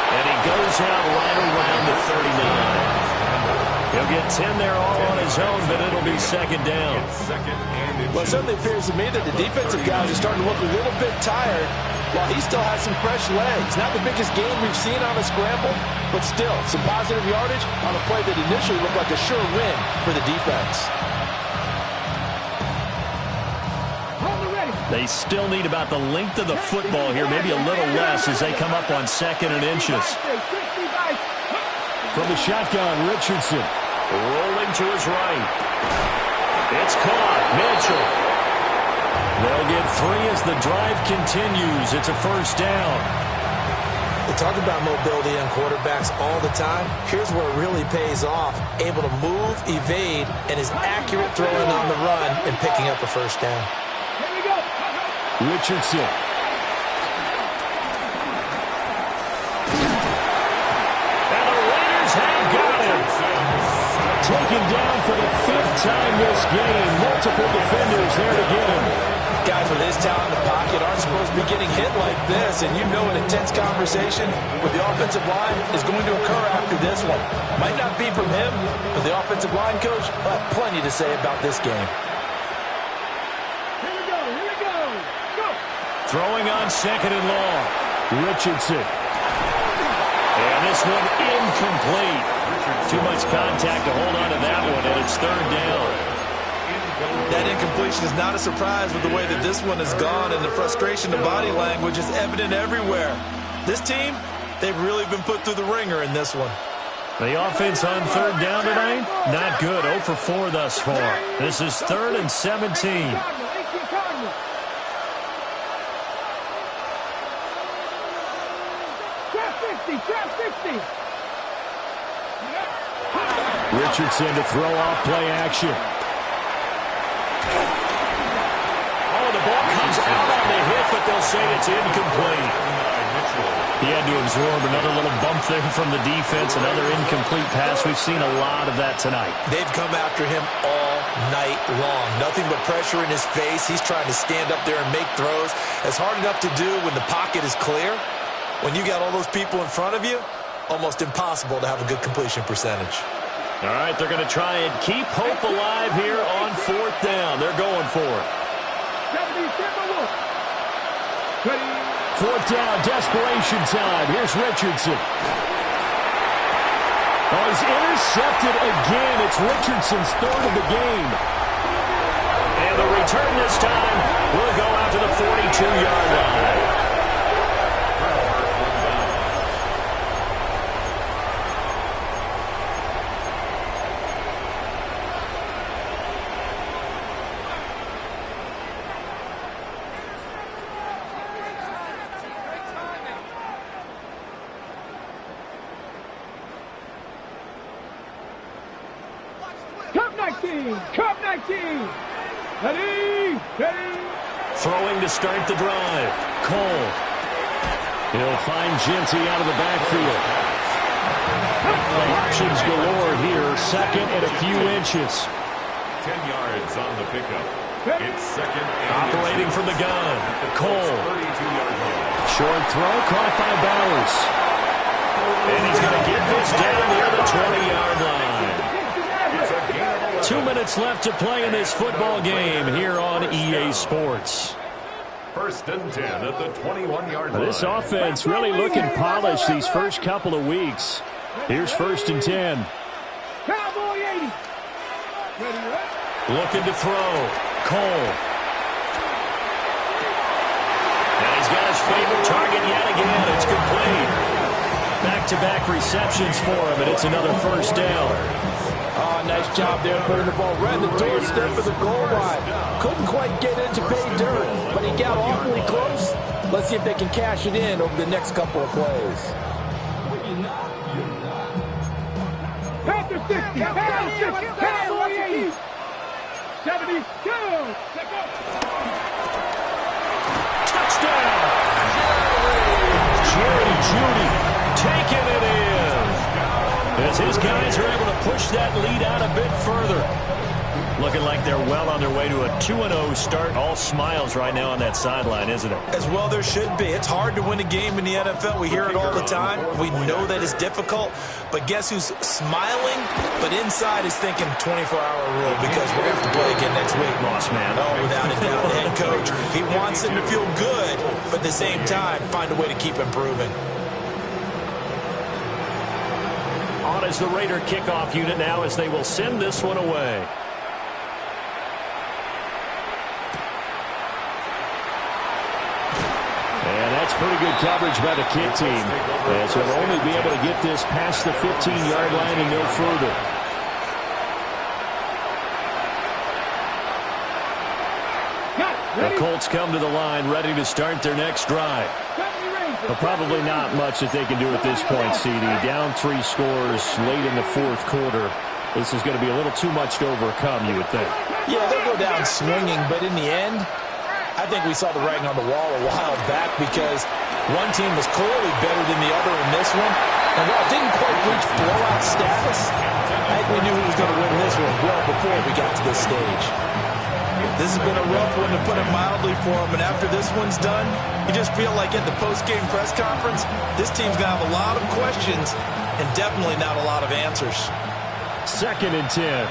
And he goes out right around the 39. He'll get 10 there all on his own, but it'll be second down. Well, it certainly appears to me that the defensive guys are starting to look a little bit tired while he still has some fresh legs. Not the biggest game we've seen on a scramble, but still some positive yardage on a play that initially looked like a sure win for the defense. They still need about the length of the football here, maybe a little less as they come up on 2nd and inches. From the shotgun, Richardson rolling to his right. It's caught. Mitchell. They'll get 3 as the drive continues. It's a 1st down. They talk about mobility on quarterbacks all the time. Here's where it really pays off. Able to move, evade, and is accurate throwing on the run and picking up a 1st down. Richardson. And the Raiders have got him. Taken down for the 5th time this game. Multiple defenders there to get him. Guys with his talent in the pocket aren't supposed to be getting hit like this, and you know an intense conversation with the offensive line is going to occur after this one. Might not be from him, but the offensive line coach will have plenty to say about this game. Throwing on 2nd and long. Richardson. And this one incomplete. Too much contact to hold on to that one, and it's 3rd down. That incompletion is not a surprise with the way that this one has gone, and the frustration, the body language is evident everywhere. This team, they've really been put through the ringer in this one. The offense on 3rd down tonight, not good. 0 for 4 thus far. This is 3rd and 17. Richardson to throw off play action. Oh, the ball comes out on the hit, but they'll say it's incomplete. He had to absorb another little bump there from the defense, another incomplete pass. We've seen a lot of that tonight. They've come after him all night long. Nothing but pressure in his face. He's trying to stand up there and make throws. It's hard enough to do when the pocket is clear. When you got all those people in front of you, almost impossible to have a good completion percentage. All right, they're going to try and keep hope alive here on 4th down. They're going for it. 4th down, desperation time. Here's Richardson. Oh, he's intercepted again. It's Richardson's 3rd of the game. And the return this time will go out to the 42-yard line. 19. Cup 19. Ready. Throwing to start the drive. Cole. He'll find Jeanty out of the backfield. Options galore here. Second and a few inches. 10 yards on the pickup. It's second and operating from the gun. Cole. 32-yard line. Short throw caught by Bowers. And he's going to get this down near the 20-yard line. 2 minutes left to play in this football game here on EA Sports. First and 10 at the 21-yard line. This offense really looking polished these first couple of weeks. Here's first and 10. Cowboy 80. Looking to throw. Cole. And he's got his favorite target yet again. It's complete. Back-to-back receptions for him, and it's another first down. Oh, nice job there putting the ball right in the doorstep of the goal line. Couldn't quite get into pay dirt, but he got awfully close. Let's see if they can cash it in over the next couple of plays. Panther 60. Cowboy 80. 70. Go. Touchdown! Jerry Jeudy taking it in. As his guys are able to push that lead out a bit further. Looking like they're well on their way to a 2-0 start. All smiles right now on that sideline, isn't it? As well there should be. It's hard to win a game in the NFL. We hear it all the time. We know that it's difficult. But guess who's smiling? But inside is thinking 24-hour rule because we're going to have to play again next week. Lost man. Oh, without a doubt. The head coach, he wants them to feel good, but at the same time, find a way to keep improving. On is the Raider kickoff unit now as they will send this one away. And that's pretty good coverage by the kick team. As they'll only be able to get this past the 15-yard line and no further. The Colts come to the line ready to start their next drive. But probably not much that they can do at this point, CD. Down 3 scores late in the fourth quarter. This is going to be a little too much to overcome, you would think. Yeah, they'll go down swinging, but in the end, I think we saw the writing on the wall a while back because one team was clearly better than the other in this one. And while it didn't quite reach blowout status, I think we knew who was going to win this one well before we got to this stage. This has been a rough one, to put it mildly, for him. And after this one's done, you just feel like at the post-game press conference, this team's going to have a lot of questions and definitely not a lot of answers. Second and 10.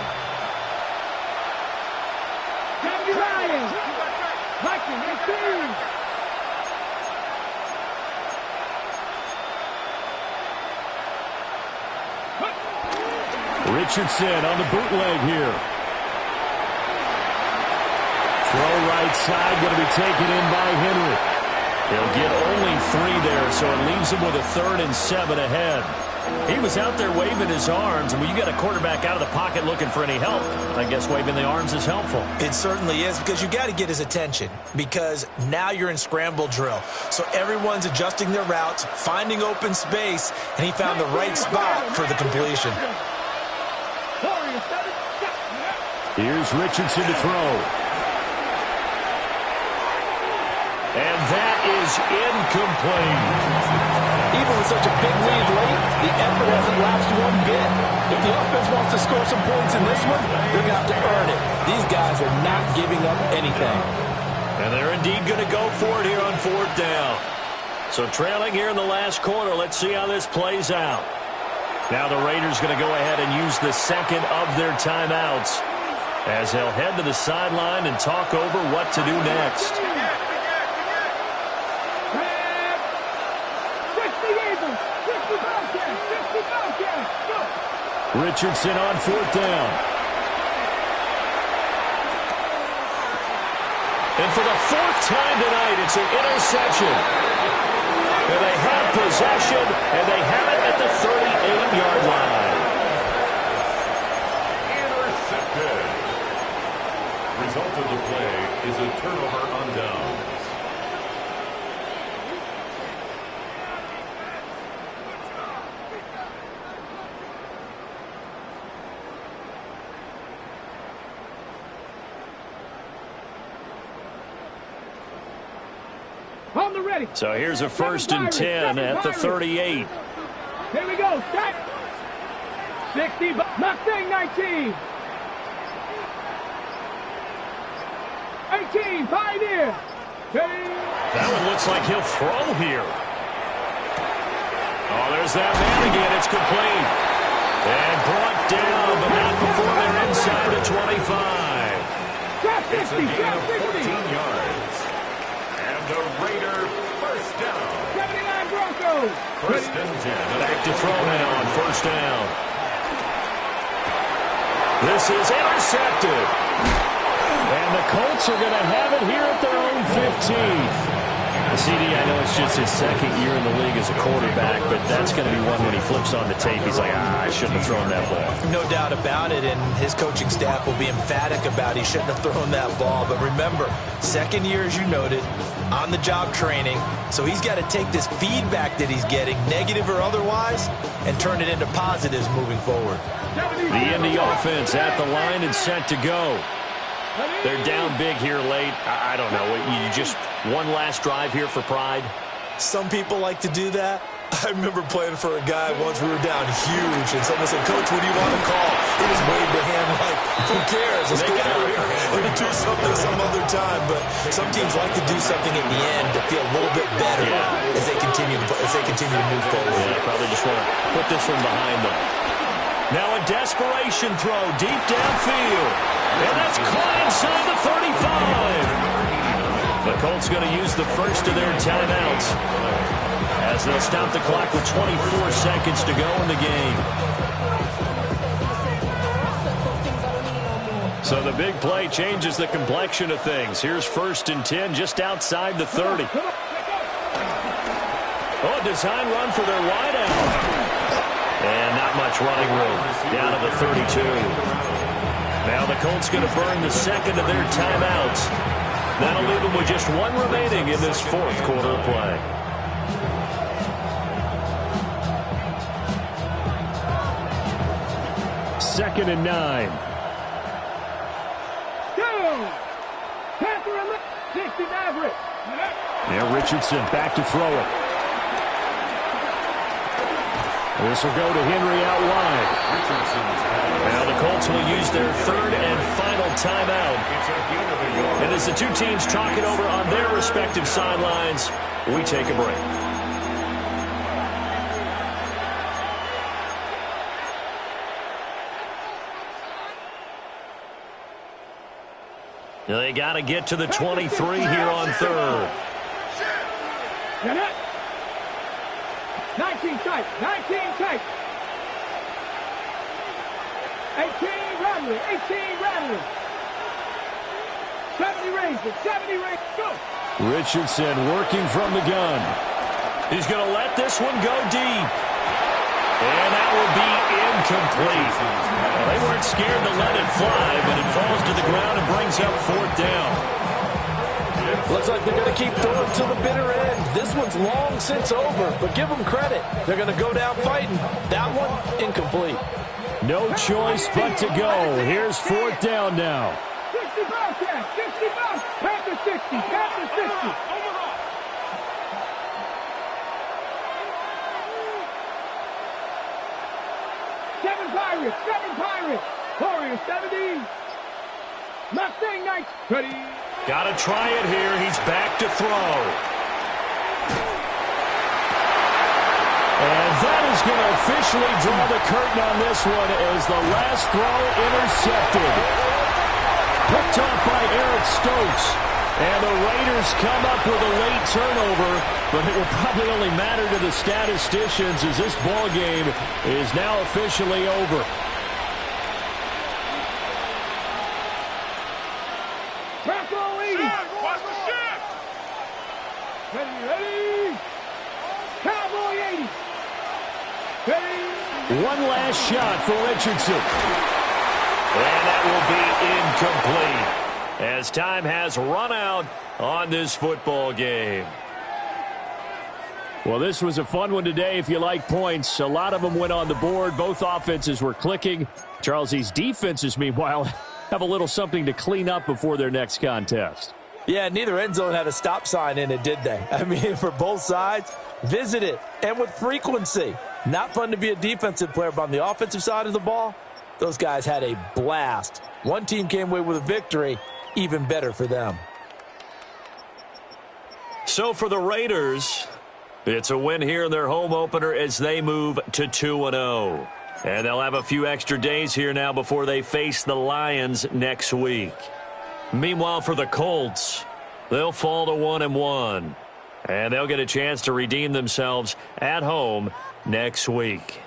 Richardson on the bootleg here. Throw right side, going to be taken in by Henry. He'll get only 3 there, so it leaves him with a 3rd and 7 ahead. He was out there waving his arms, and when you got a quarterback out of the pocket looking for any help, I guess waving the arms is helpful. It certainly is, because you got to get his attention, because now you're in scramble drill. So everyone's adjusting their routes, finding open space, and he found the right spot for the completion. Here's Richardson to throw. And that is incomplete. Even with such a big lead late, the effort hasn't lapsed one bit. If the offense wants to score some points in this one, they're going to have to earn it. These guys are not giving up anything. And they're indeed going to go for it here on 4th down. So trailing here in the last quarter, let's see how this plays out. Now the Raiders going to go ahead and use the second of their timeouts as they'll head to the sideline and talk over what to do next. Richardson on 4th down. And for the 4th time tonight, it's an interception. And they have possession, and they have it at the 38-yard line. Intercepted. Result of the play is a turnover on downs. On the ready. So here's a 1st and 10 at the 38. Here we go. Start. 60. Mustang 19. 18. Pioneer. That one looks like he'll throw here. Oh, there's that man again. It's complete. And brought down, but not before they're inside the 25. It's a gain of 14 yards. And the Raider first down. 79 Broncos. 1st and 10. Back to throw now on 1st down. This is intercepted. And the Colts are going to have it here at their own 15. CD, I know it's just his 2nd year in the league as a quarterback, but that's going to be one when he flips on the tape. He's like, I shouldn't have thrown that ball. No doubt about it, and his coaching staff will be emphatic about he shouldn't have thrown that ball. But remember, 2nd year, as you noted, on-the-job training, so he's got to take this feedback that he's getting, negative or otherwise, and turn it into positives moving forward. The Indy offense at the line and set to go. They're down big here late. I don't know. You just one last drive here for pride? Some people like to do that. I remember playing for a guy once. We were down huge, and someone said, Coach, what do you want to call? He just waved a hand like, who cares? Let's go out here and do something some other time. But some teams like to do something at the end to feel a little bit better as they continue to move forward. Yeah, probably just want to put this one behind them. Now a desperation throw deep downfield. And that's caught inside the 35. The Colts going to use the first of their timeouts as they'll stop the clock with 24 seconds to go in the game. So the big play changes the complexion of things. Here's 1st and 10 just outside the 30. Oh, design run for their wideout. And not much running room down to the 32. Now the Colts going to burn the 2nd of their timeouts. That'll leave them with just one remaining in this 4th quarter of play. Second and 9. Now Richardson back to throw it. This will go to Henry out wide. Now the Colts will use their 3rd and final timeout. And as the two teams talk it over on their respective sidelines, we take a break. They got to get to the 23 here on 3rd. 19 tight. 19 tight. 18 Radley. 18 Radley. 70 Razor. 70 Razor. Go. Richardson working from the gun. He's going to let this one go deep. And that will be incomplete. Well, they weren't scared to let it fly, but it falls to the ground and brings up 4th down. Looks like they're going to keep throwing to the bitter end. This one's long since over, but give them credit. They're going to go down fighting. That one, incomplete. No choice but to go. Here's 4th down now. 65, 65. Panther 60. Panther 60. Seven Pirates. Warriors 70. Mustang 9. Ready. Got to try it here. He's back to throw. And that is going to officially draw the curtain on this one as the last throw intercepted. Picked off by Eric Stokes. And the Raiders come up with a late turnover, but it will probably only matter to the statisticians as this ball game is now officially over. One last shot for Richardson. And that will be incomplete as time has run out on this football game. Well, this was a fun one today if you like points. A lot of them went on the board. Both offenses were clicking. Charles, these defenses, meanwhile, have a little something to clean up before their next contest. Yeah, neither end zone had a stop sign in it, did they? I mean, for both sides, visit it, and with frequency. Not fun to be a defensive player, but on the offensive side of the ball, those guys had a blast. One team came away with a victory, even better for them. So for the Raiders, it's a win here in their home opener as they move to 2-0. And they'll have a few extra days here now before they face the Lions next week. Meanwhile, for the Colts, they'll fall to 1-1. And they'll get a chance to redeem themselves at home next week.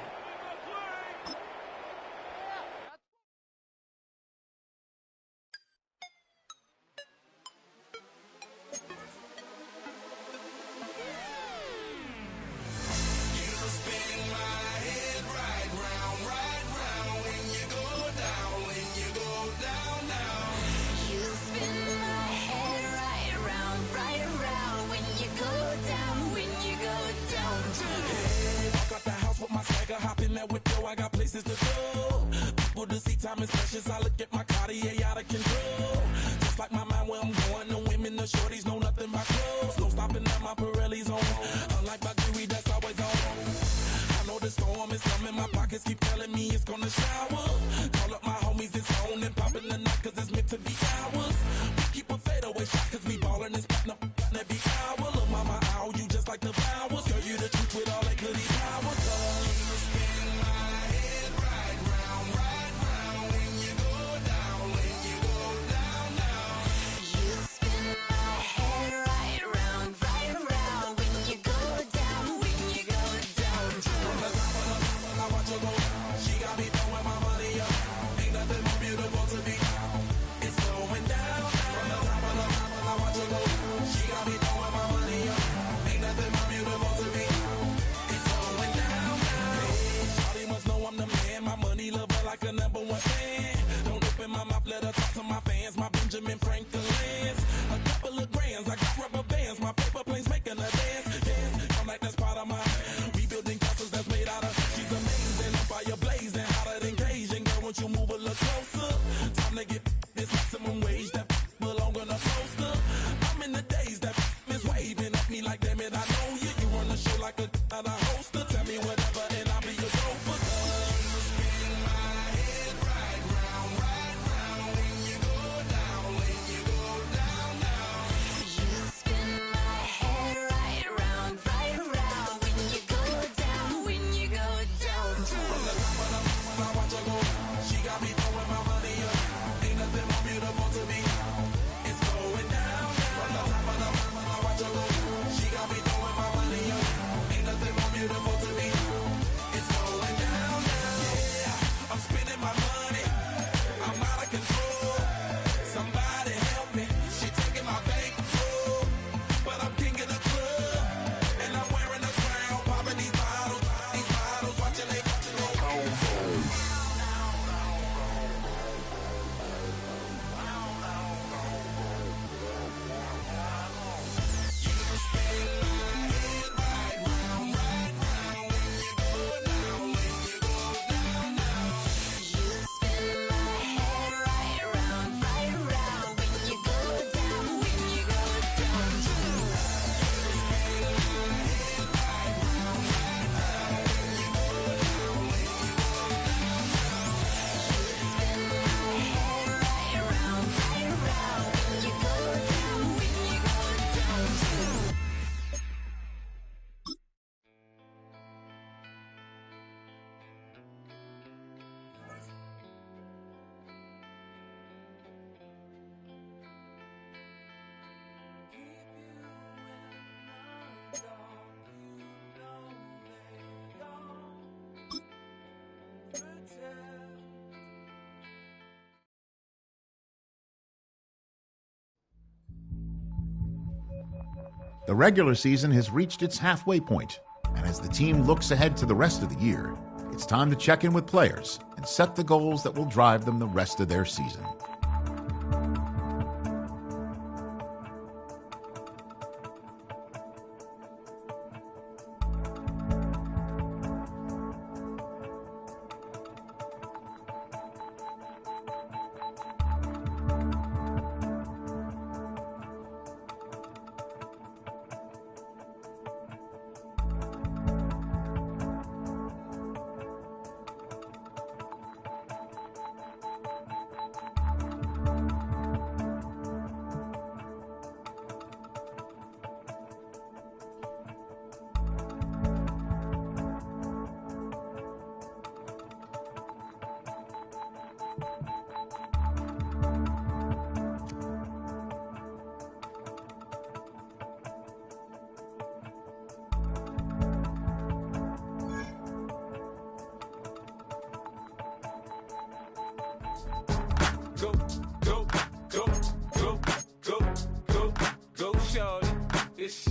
The regular season has reached its halfway point, and as the team looks ahead to the rest of the year, it's time to check in with players and set the goals that will drive them the rest of their season.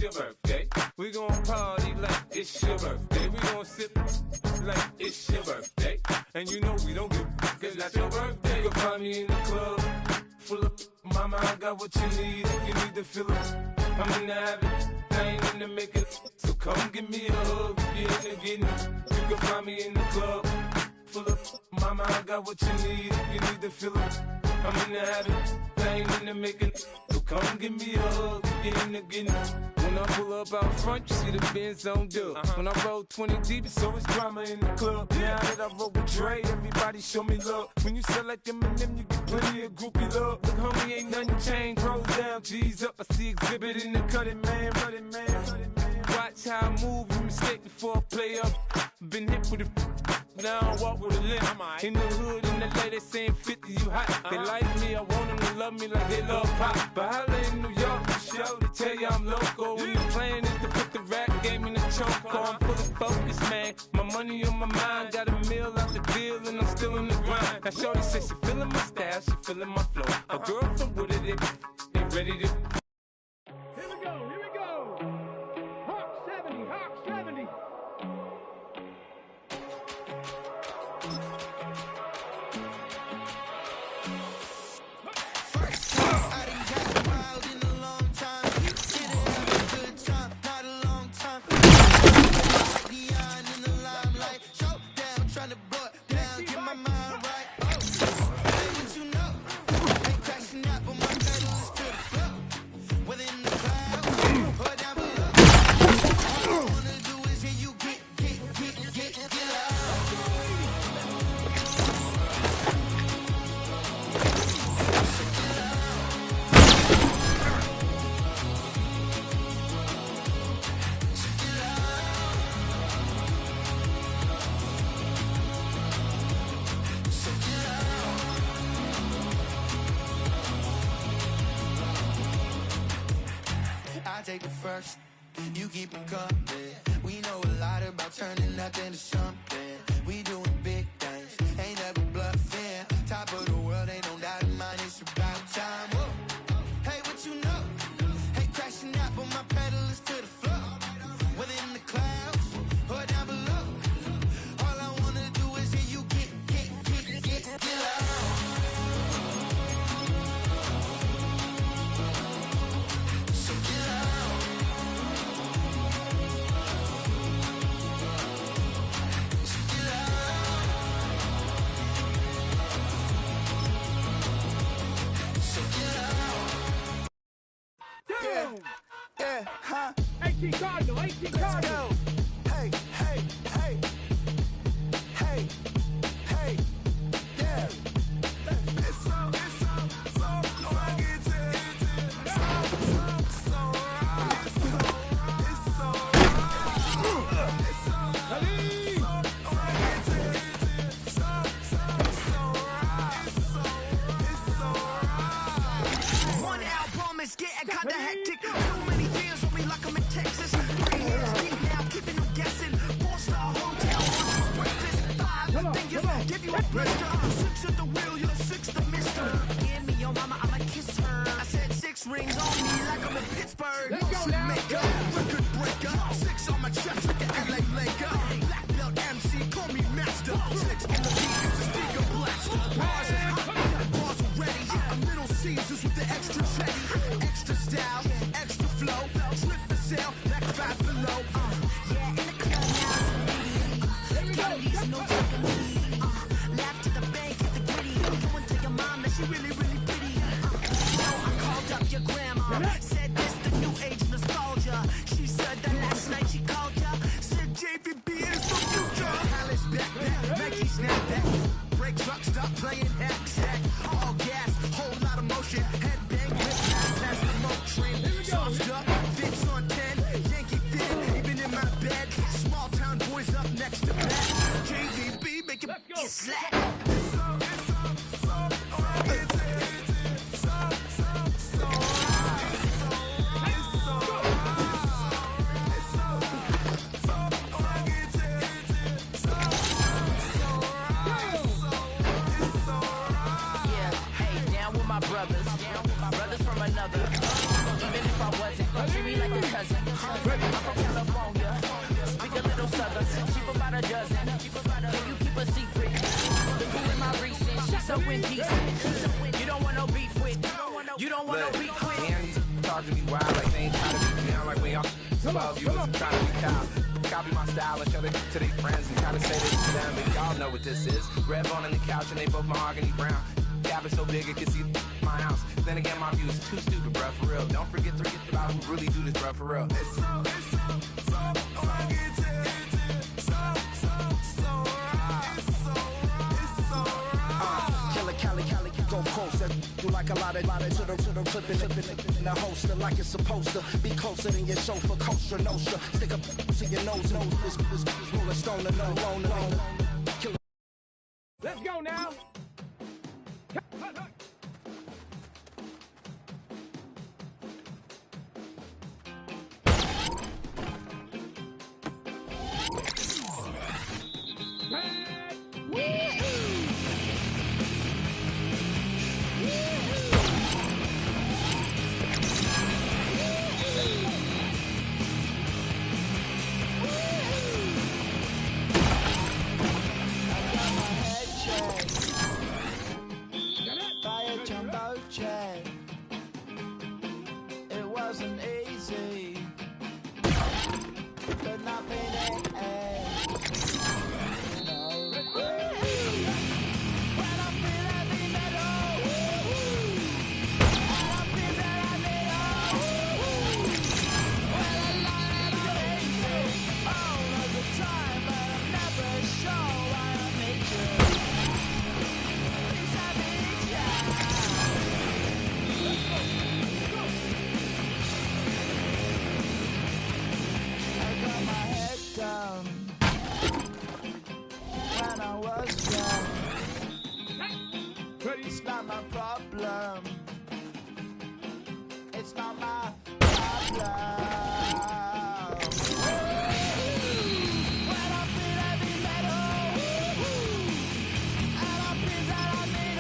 it's your birthday. We gon' party like it's your birthday. We gon' sip like it's your birthday. And you know we don't give cause that's your birthday. You can find me in the club, full of mama, I got what you need. If you need to fill up, I'm in the habit, I ain't in the making. So come give me a hug, if you're in the getting. You can find me in the club, full of mama, I got what you need. If you need to fill up, I'm in the habit, I ain't in the making. So come give me a hug, if you're in the getting. When I pull up out front, you see the Benz on dub. When I roll 20 deep, it's always drama in the club. Now that I roll with Dre, everybody show me love. When you sell like Eminem, you get plenty of groupie love. Look, homie, ain't nothing changed. Rolls down, G's up. I see exhibit in the cutting, man. Running, man. Watch how I move, you mistake before I play up. Been hit with a now I walk with a limp. In the hood, in the LA, they saying 50, you hot. They like me, I want them to love me like they love pop. But holla in New York, for show, they tell you I'm local. When the plan is to put the rap game in the choke. I'm full of focus, man. My money on my mind, got a meal out the deal, and I'm still in the grind. Now shorty says she feeling my style, she feeling my flow. A girl from Wooded, they ready to. Here we go. Hawk 70. First time I done got wild in a long time. Didn't have a good time, not a long time. Neon in the limelight, showdown, trying to blow it down, get my mind right. Oh, hey, what you know? Ain't crashing out, but my pedal is to the floor. Whether in the clouds or down below. All I wanna do is hear you get loud. I take the first, you keep them coming. We know a lot about turning nothing to something. We doing big things, ain't never bluffing. Top of the world, ain't no doubt in mine, it's about time. Whoa. Hey, what you know? Ain't crashing out, but my pedal is to the floor. Whether in the clouds or down below. All I wanna do is hear you get loud. So get loud. So get loud. So get loud. Yeah, huh? 18 Cardinal. Let's go. Hey, yeah. It's so rugged. One album is getting kinda hectic. Too many years on me like I'm in Texas. 3 years deep now, keeping them guessing. 4-star hotel, breakfast, 5 fingers, give you a blister. 6 at the wheel, you're 6 the mister. Give me your mama, I'ma kiss her. I said 6 rings on me like I'm in Pittsburgh. Motion maker, record breaker. 6 on my chest like an LA Laker. Black belt MC, call me master. 6 in the beat, it's a speaker blaster. Bars is hot, bars are ready. A middle Caesars with the extra chatty. Extra style, extra flow. Slip for sale, back 5 below. Yeah, in the club now, Kennedy's no fucking me. Laugh to the bank, hit the gritty. Going to your mom that she really pretty. I called up your grandma. Said this the new age nostalgia. She said that last night she called ya. Said JVB is the future. Palace backpack, Nike snapback. Break truck, stop playing hack. All gas, whole lot of motion. Headbang, whip past the moat train. Soft up, fits on 10. Yankee fit, even in my bed. Small town boys up next to bed. JVB, make it slap. Brothers from another. Even if I wasn't, treat me like a cousin. so indecent. You don't want no beef with. You don't want no beef with. Damn, these talk to me wild like they ain't trying to be down like we all above you wasn't trying to be cow. Copy my style and show it to their friends and try to say this to them, but y'all know what this is. Red bone on the couch and they both mahogany brown. Cabin so big it can see my house. Then again, my view is too stupid, bruh, for real. Don't forget to forget about who really do this, bruh, for real. It's so Cali, go closer. You like a lot of to the clipping in the holster like it's supposed to be closer than your chauffeur, Costa Nostra. Stick up to your nose, this roller stone and no loner. Let's go now. It wasn't easy, but nothing it's not my problem. It's not my problem. When I feel heavy metal, and I feel that I need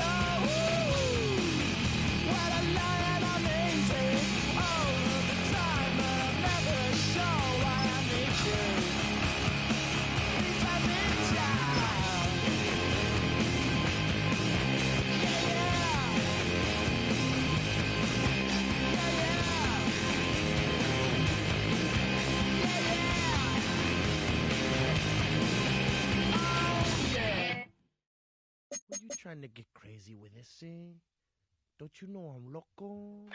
what a lion I'm easy all of the time, but I'm never sure why I need you. Please let me down. Were you trying to get crazy with this scene? Don't you know I'm loco?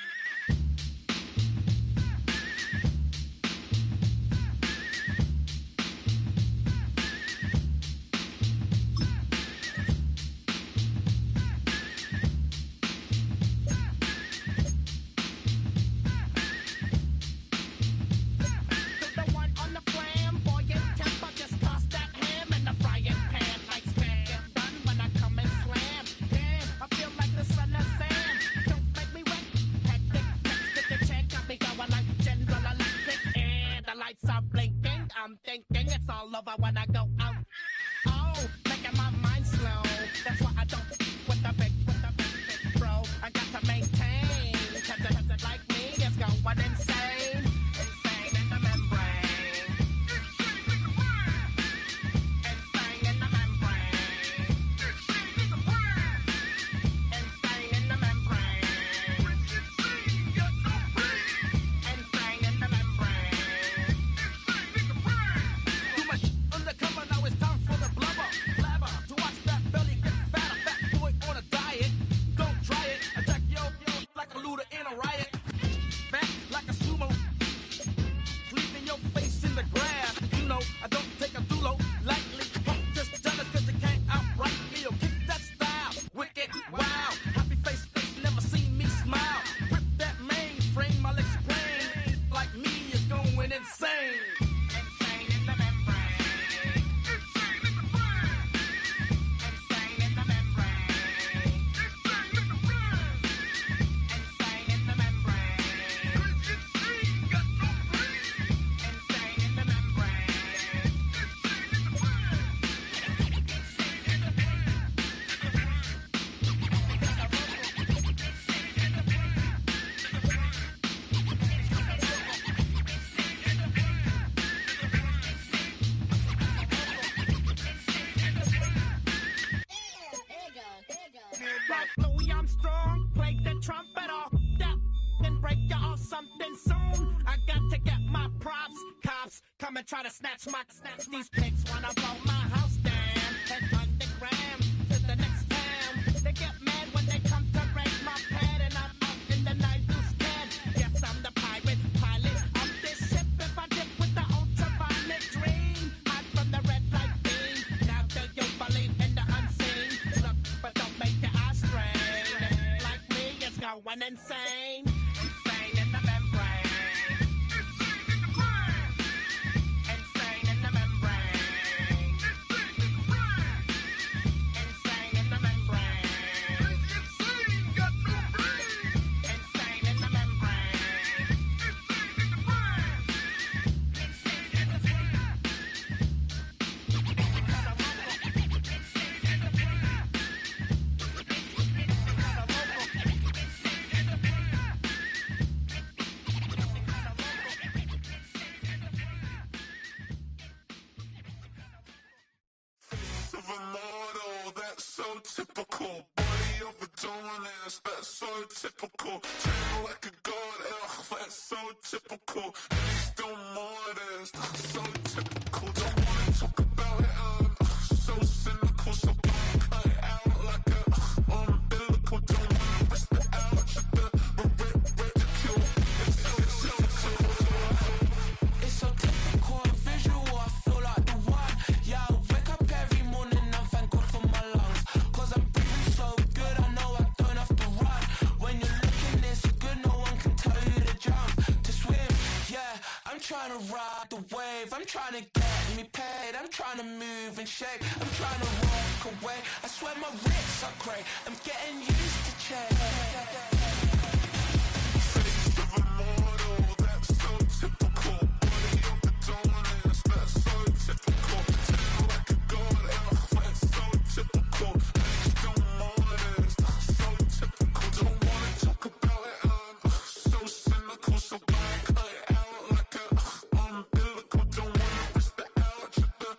I'm thinking it's all over when I go out. Oh, making my mind slow. That's why I don't with the big bro. I got to maintain. Cause it like me is going insane. Insane in the membrane. Insane in the membrane. Insane in the membrane. Insane in the membrane. Too much on the snatch these pigs wanna blow my house down. Head underground to the next town. They get mad when they come to raid my pad, and I'm out in the night too scared. Yes, I'm the pirate pilot of this ship. If I dip with the ultraviolet dream, hide from the red light beam. Now do you believe in the unseen? Look, but don't make your eyes strain. Like me, it's going insane. Insane in the membrane. Insane in the membrane. Insane in the membrane. Insane in the membrane. Of a model, that's so typical. Body of a Adonis, that's so typical. Train like a god, ugh, that's so typical. And he's still modest, so typical. Don't wanna talk about it, so cynical. So don't cut it out like a umbilical. Don't wanna risk the ouch at the ridicule. It's so typical. It's so typical and visual, I feel like the one. Yeah, I wake up every morning and thank God for my lungs. Cause I'm breathing so good, I know I don't have to run. When you're looking this good, no one can tell you to jump, to swim. Yeah, I'm trying to ride the wave, I'm trying to get me paid, I'm trying to move and shake, I'm trying to walk away. I swear my wrists are great, I'm getting used to change. Face of a model, that's so typical. Body of a Adonis, that's so typical. Train like a god, ugh, that's so typical. And he's still modest, so typical. Don't wanna talk about it, so cynical. So don't cut it out like a umbilical. Don't wanna risk the ouch at the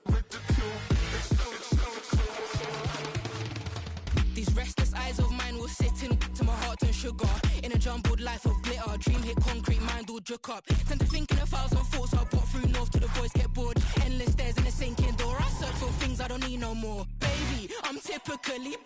ridicule. It's so typical. These restless eyes of mine will sit in to my heart and sugar. In a jumbled life of glitter, dream hit concrete, mind all jook up. Tend to think in 1,000 thoughts, I brought through north to the voice get bored. Endless stairs in a sinking door, I search for things I don't need no more. Baby, I'm typically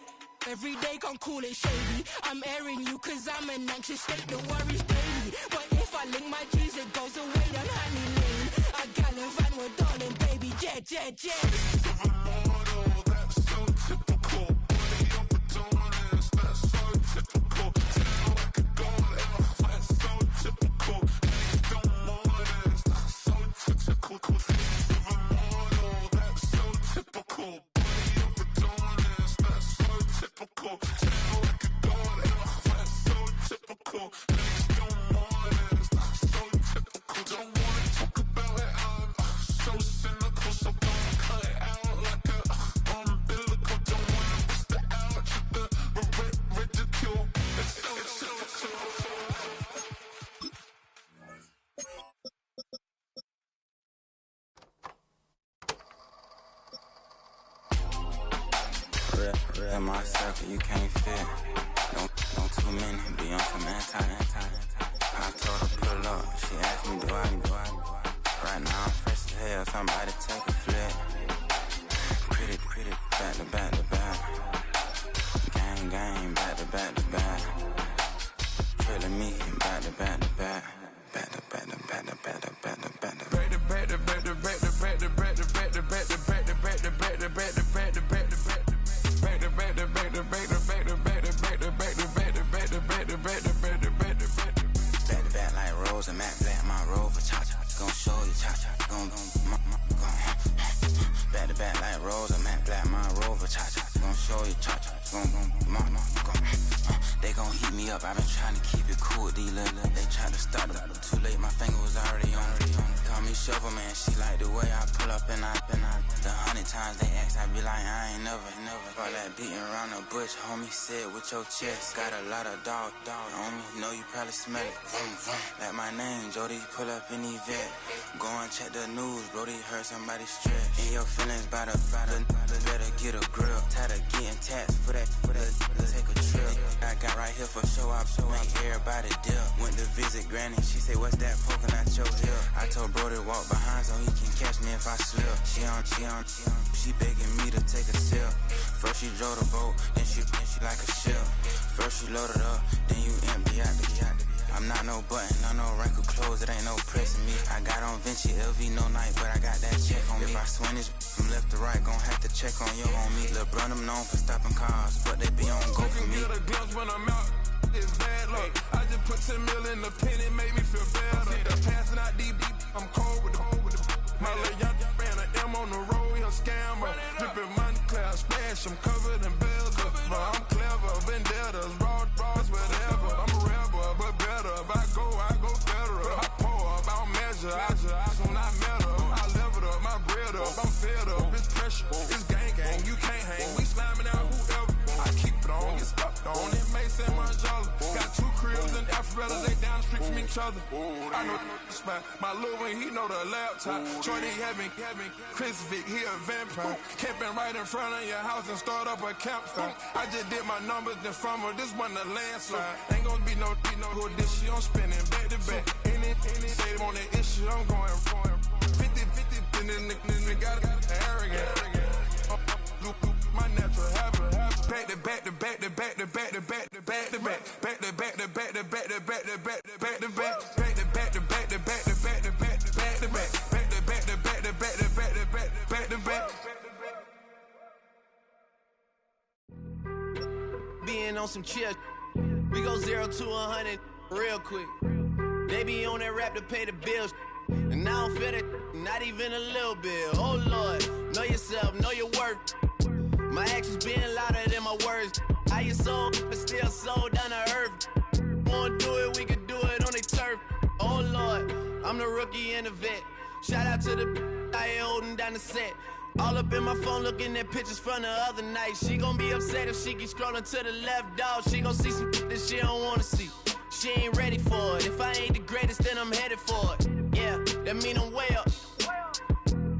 every day, can't call it shady. I'm airing you cause I'm an anxious state, the worries daily. But if I link my G's, it goes away down Honey Lane. I gallivant with darling, baby, jet. Face of a model, that's so typical. Body of a Adonis, that's so typical. Train like a god, ugh, that's so typical. And he's still modest, so typical. Face of a model, that's so typical. Body of a Adonis, that's so typical. Train like a god, ugh, that's so typical. And he's still modest, so typical. Don't wanna talk about it, so cynical. So don't cut it out like a umbilical. Don't wanna risk the ouch at the ridicule. It's so typical. Real in my circle, you can't fit. Don't too many be on some anti. I told her pull up, she asked me do I. Right now I'm fresh as hell, somebody take a flip. Pretty, back to back. Gang, back to back. Trailing me, back to back. Back like Rose and Matt Black, my Rover, cha-cha, gon' show you, cha-cha, gon' back to back like Rose and Matt Black, my Rover, cha-cha, gon' show you, cha-cha, gon' they gon' heat me up, I've been trying to keep it cool, these little, they tried to start it, too late, my finger was already on it, call me Shovel Man, she like the way I pull up and I, the 100 times they ask, I be like, I ain't never, all that beating around the bush, homie said with your chest, got a lot of dog on me, know you probably smell it, like my name, Jody, pull up in Yvette, go and check the news, Brody, heard somebody stress, in your feelings by the, better get a grill, tired of getting taxed for that, take a trip, I got right here for show up, make everybody dip, went to visit Granny, she say, what's that poking out your hip, I told bro Brody walk behind so he can catch me if I slip. She begging me to take a sip. First she drove the boat, then she like a ship. First you load it up, then you empty out the I'm not no button, no wrinkled clothes, it ain't no pressing me. I got on Vinci LV, no night, but I got that check on me. If I swing this from left to right, gon' have to check on your homie. Lil' bro, I'm known for stopping cars, but they be on go for me. Get a glimpse when I'm out, it's bad luck. I just put 10 mil in the pen, it made me feel better. Passing out deep, I'm cold with the my little young ran an M on the road, he a scammer. Drippin' money, clear splash, I'm covered in bells. But I'm clever, vendettas, raw, whatever. I'm a rebel, but better. If I go federal. I pour up, I don't measure. I soon I met her. I leveled up, my bread up, I'm fed up. It's pressure, it's gang, you can't hang. We slamming out whoever. I keep it on, get stuck on. It may say Margiela. Got 2 cribs in Alpharetta, they down the street from each other. I know the spot. My little one, he know the laptop. Shorty having Chris Vick, he a vampire. Camping right in front of your house and start up a campfire. I just did my numbers in front of this one a landslide. Ain't gonna be no who this shit, I'm spinning back to back. Any say they want that issue, I'm going 50, and then nigga got arrogant. My natural habit. Back to back to back to back to back to back to back to back. Back to back to back to back to back to back to back to back. Back to back to back to back to back to back to back to back. Back to back to back to back to back to back to back. Being on some chill, we go 0 to 100 real quick. They be on that rap to pay the bills, and I don't feel it, not even a little bit. Oh Lord, know yourself, know your worth. My actions being louder than my words. How you sold, but still sold down to earth. Wanna do it, we can do it on the turf. Oh Lord, I'm the rookie and the vet. Shout out to the I ain't holding down the set. All up in my phone looking at pictures from the other night. She gon' be upset if she keep scrolling to the left, dog. She gon' see some that she don't wanna see. She ain't ready for it. If I ain't the greatest, then I'm headed for it. Yeah, that mean I'm way up.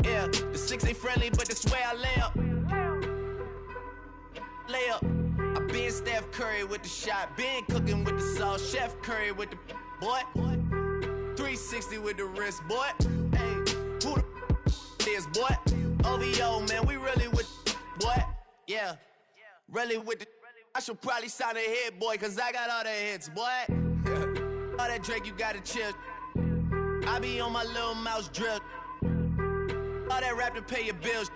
Yeah, the 6 ain't friendly, but that's where I lay up. Lay up. I been Steph Curry with the shot. Been cooking with the sauce. Chef Curry with the boy. 360 with the wrist, boy. Hey, who the is, boy? OVO, man, we really with boy. Yeah, really with the. I should probably sign a hit, boy, cause I got all the hits, boy. All that Drake, you gotta chill. I be on my little mouse drill. All that rap to pay your bills.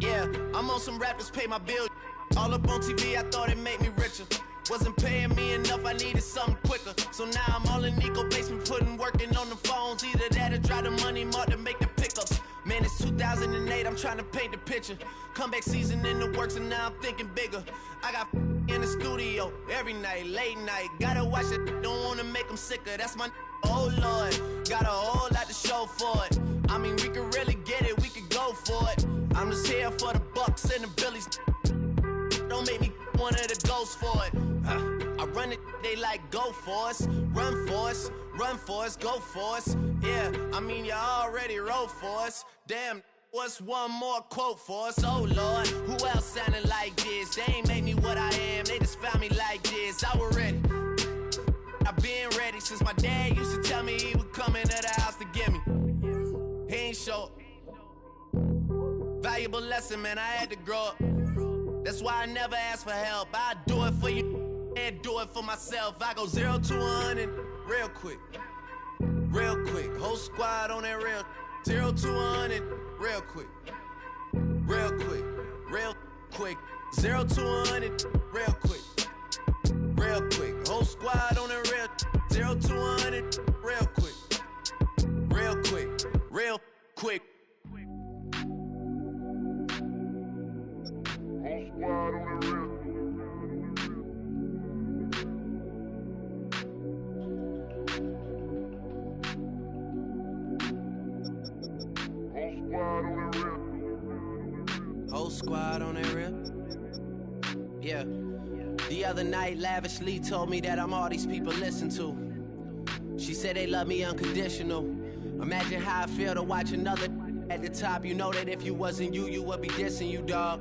Yeah, I'm on some rappers pay my bills. All up on TV, I thought it made me richer. Wasn't paying me enough, I needed something quicker. So now I'm all in Nico basement, working on the phones. Either that or try the money mark to make the pickups. Man, it's 2008, I'm trying to paint the picture. Comeback season in the works and now I'm thinking bigger. I got in the studio every night, late night. Gotta watch it, don't wanna make them sicker. That's my oh Lord, got a whole lot to show for it. I mean, we could really get it, we could go for it. I'm just here for the Bucks and the Billies. Don't make me one of the ghosts for it. I run it, they like go for us. Run for us, go for us. Yeah, I mean you already wrote for us. Damn, what's one more quote for us? Oh Lord, who else sounded like this? They ain't made me what I am, they just found me like this. I was ready, I've been ready since my dad used to tell me he would come into the house to get me. He ain't show. Valuable lesson, man, I had to grow up. That's why I never ask for help. I do it for you and do it for myself. I go 0 to 100 real quick. Real quick. Whole squad on that real. 0 to 100 real quick. Real quick. Real quick. 0 to 100 real quick. Real quick. Whole squad on that real. 0 to 100 real quick. Real quick. Real quick. Squad on the real. Whole squad on that real. Yeah. The other night, lavishly told me that I'm all these people listen to. She said they love me unconditional. Imagine how I feel to watch another at the top. You know that if you wasn't you, you would be dissing you, dog.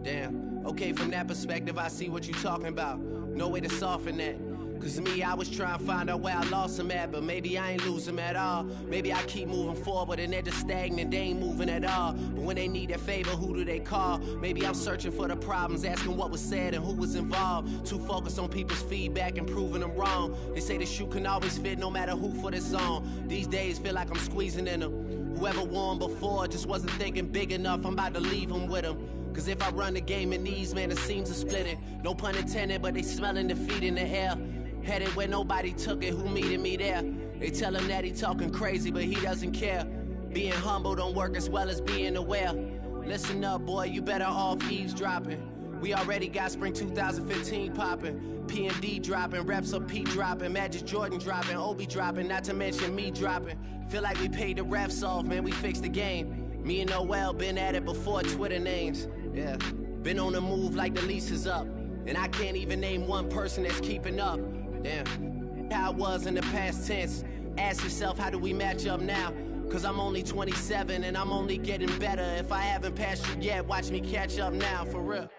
Damn. Okay, from that perspective, I see what you talking about. No way to soften that. Cause me, I was trying to find out where I lost him at, but maybe I ain't lose him at all. Maybe I keep moving forward and they're just stagnant, they ain't moving at all. But when they need their favor, who do they call? Maybe I'm searching for the problems, asking what was said and who was involved. Too focused on people's feedback and proving them wrong. They say the shoe can always fit no matter who for this song. These days feel like I'm squeezing in them. Whoever won before just wasn't thinking big enough, I'm about to leave them with them. Cause if I run the game in these, man, the seams are splitting. No pun intended, but they smelling defeat in the air. Headed where nobody took it, who meeted me there? They tell him that he talking crazy, but he doesn't care. Being humble don't work as well as being aware. Listen up, boy, you better off eavesdropping. We already got spring 2015 popping. P&D dropping, reps of P dropping, Magic Jordan dropping, Obi dropping, not to mention me dropping. Feel like we paid the refs off, man, we fixed the game. Me and Noel been at it before Twitter names. Yeah, been on the move like the lease is up. And I can't even name one person that's keeping up. Damn, how it was in the past tense. Ask yourself, how do we match up now? Cause I'm only 27 and I'm only getting better. If I haven't passed you yet, watch me catch up now, for real.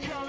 Girl,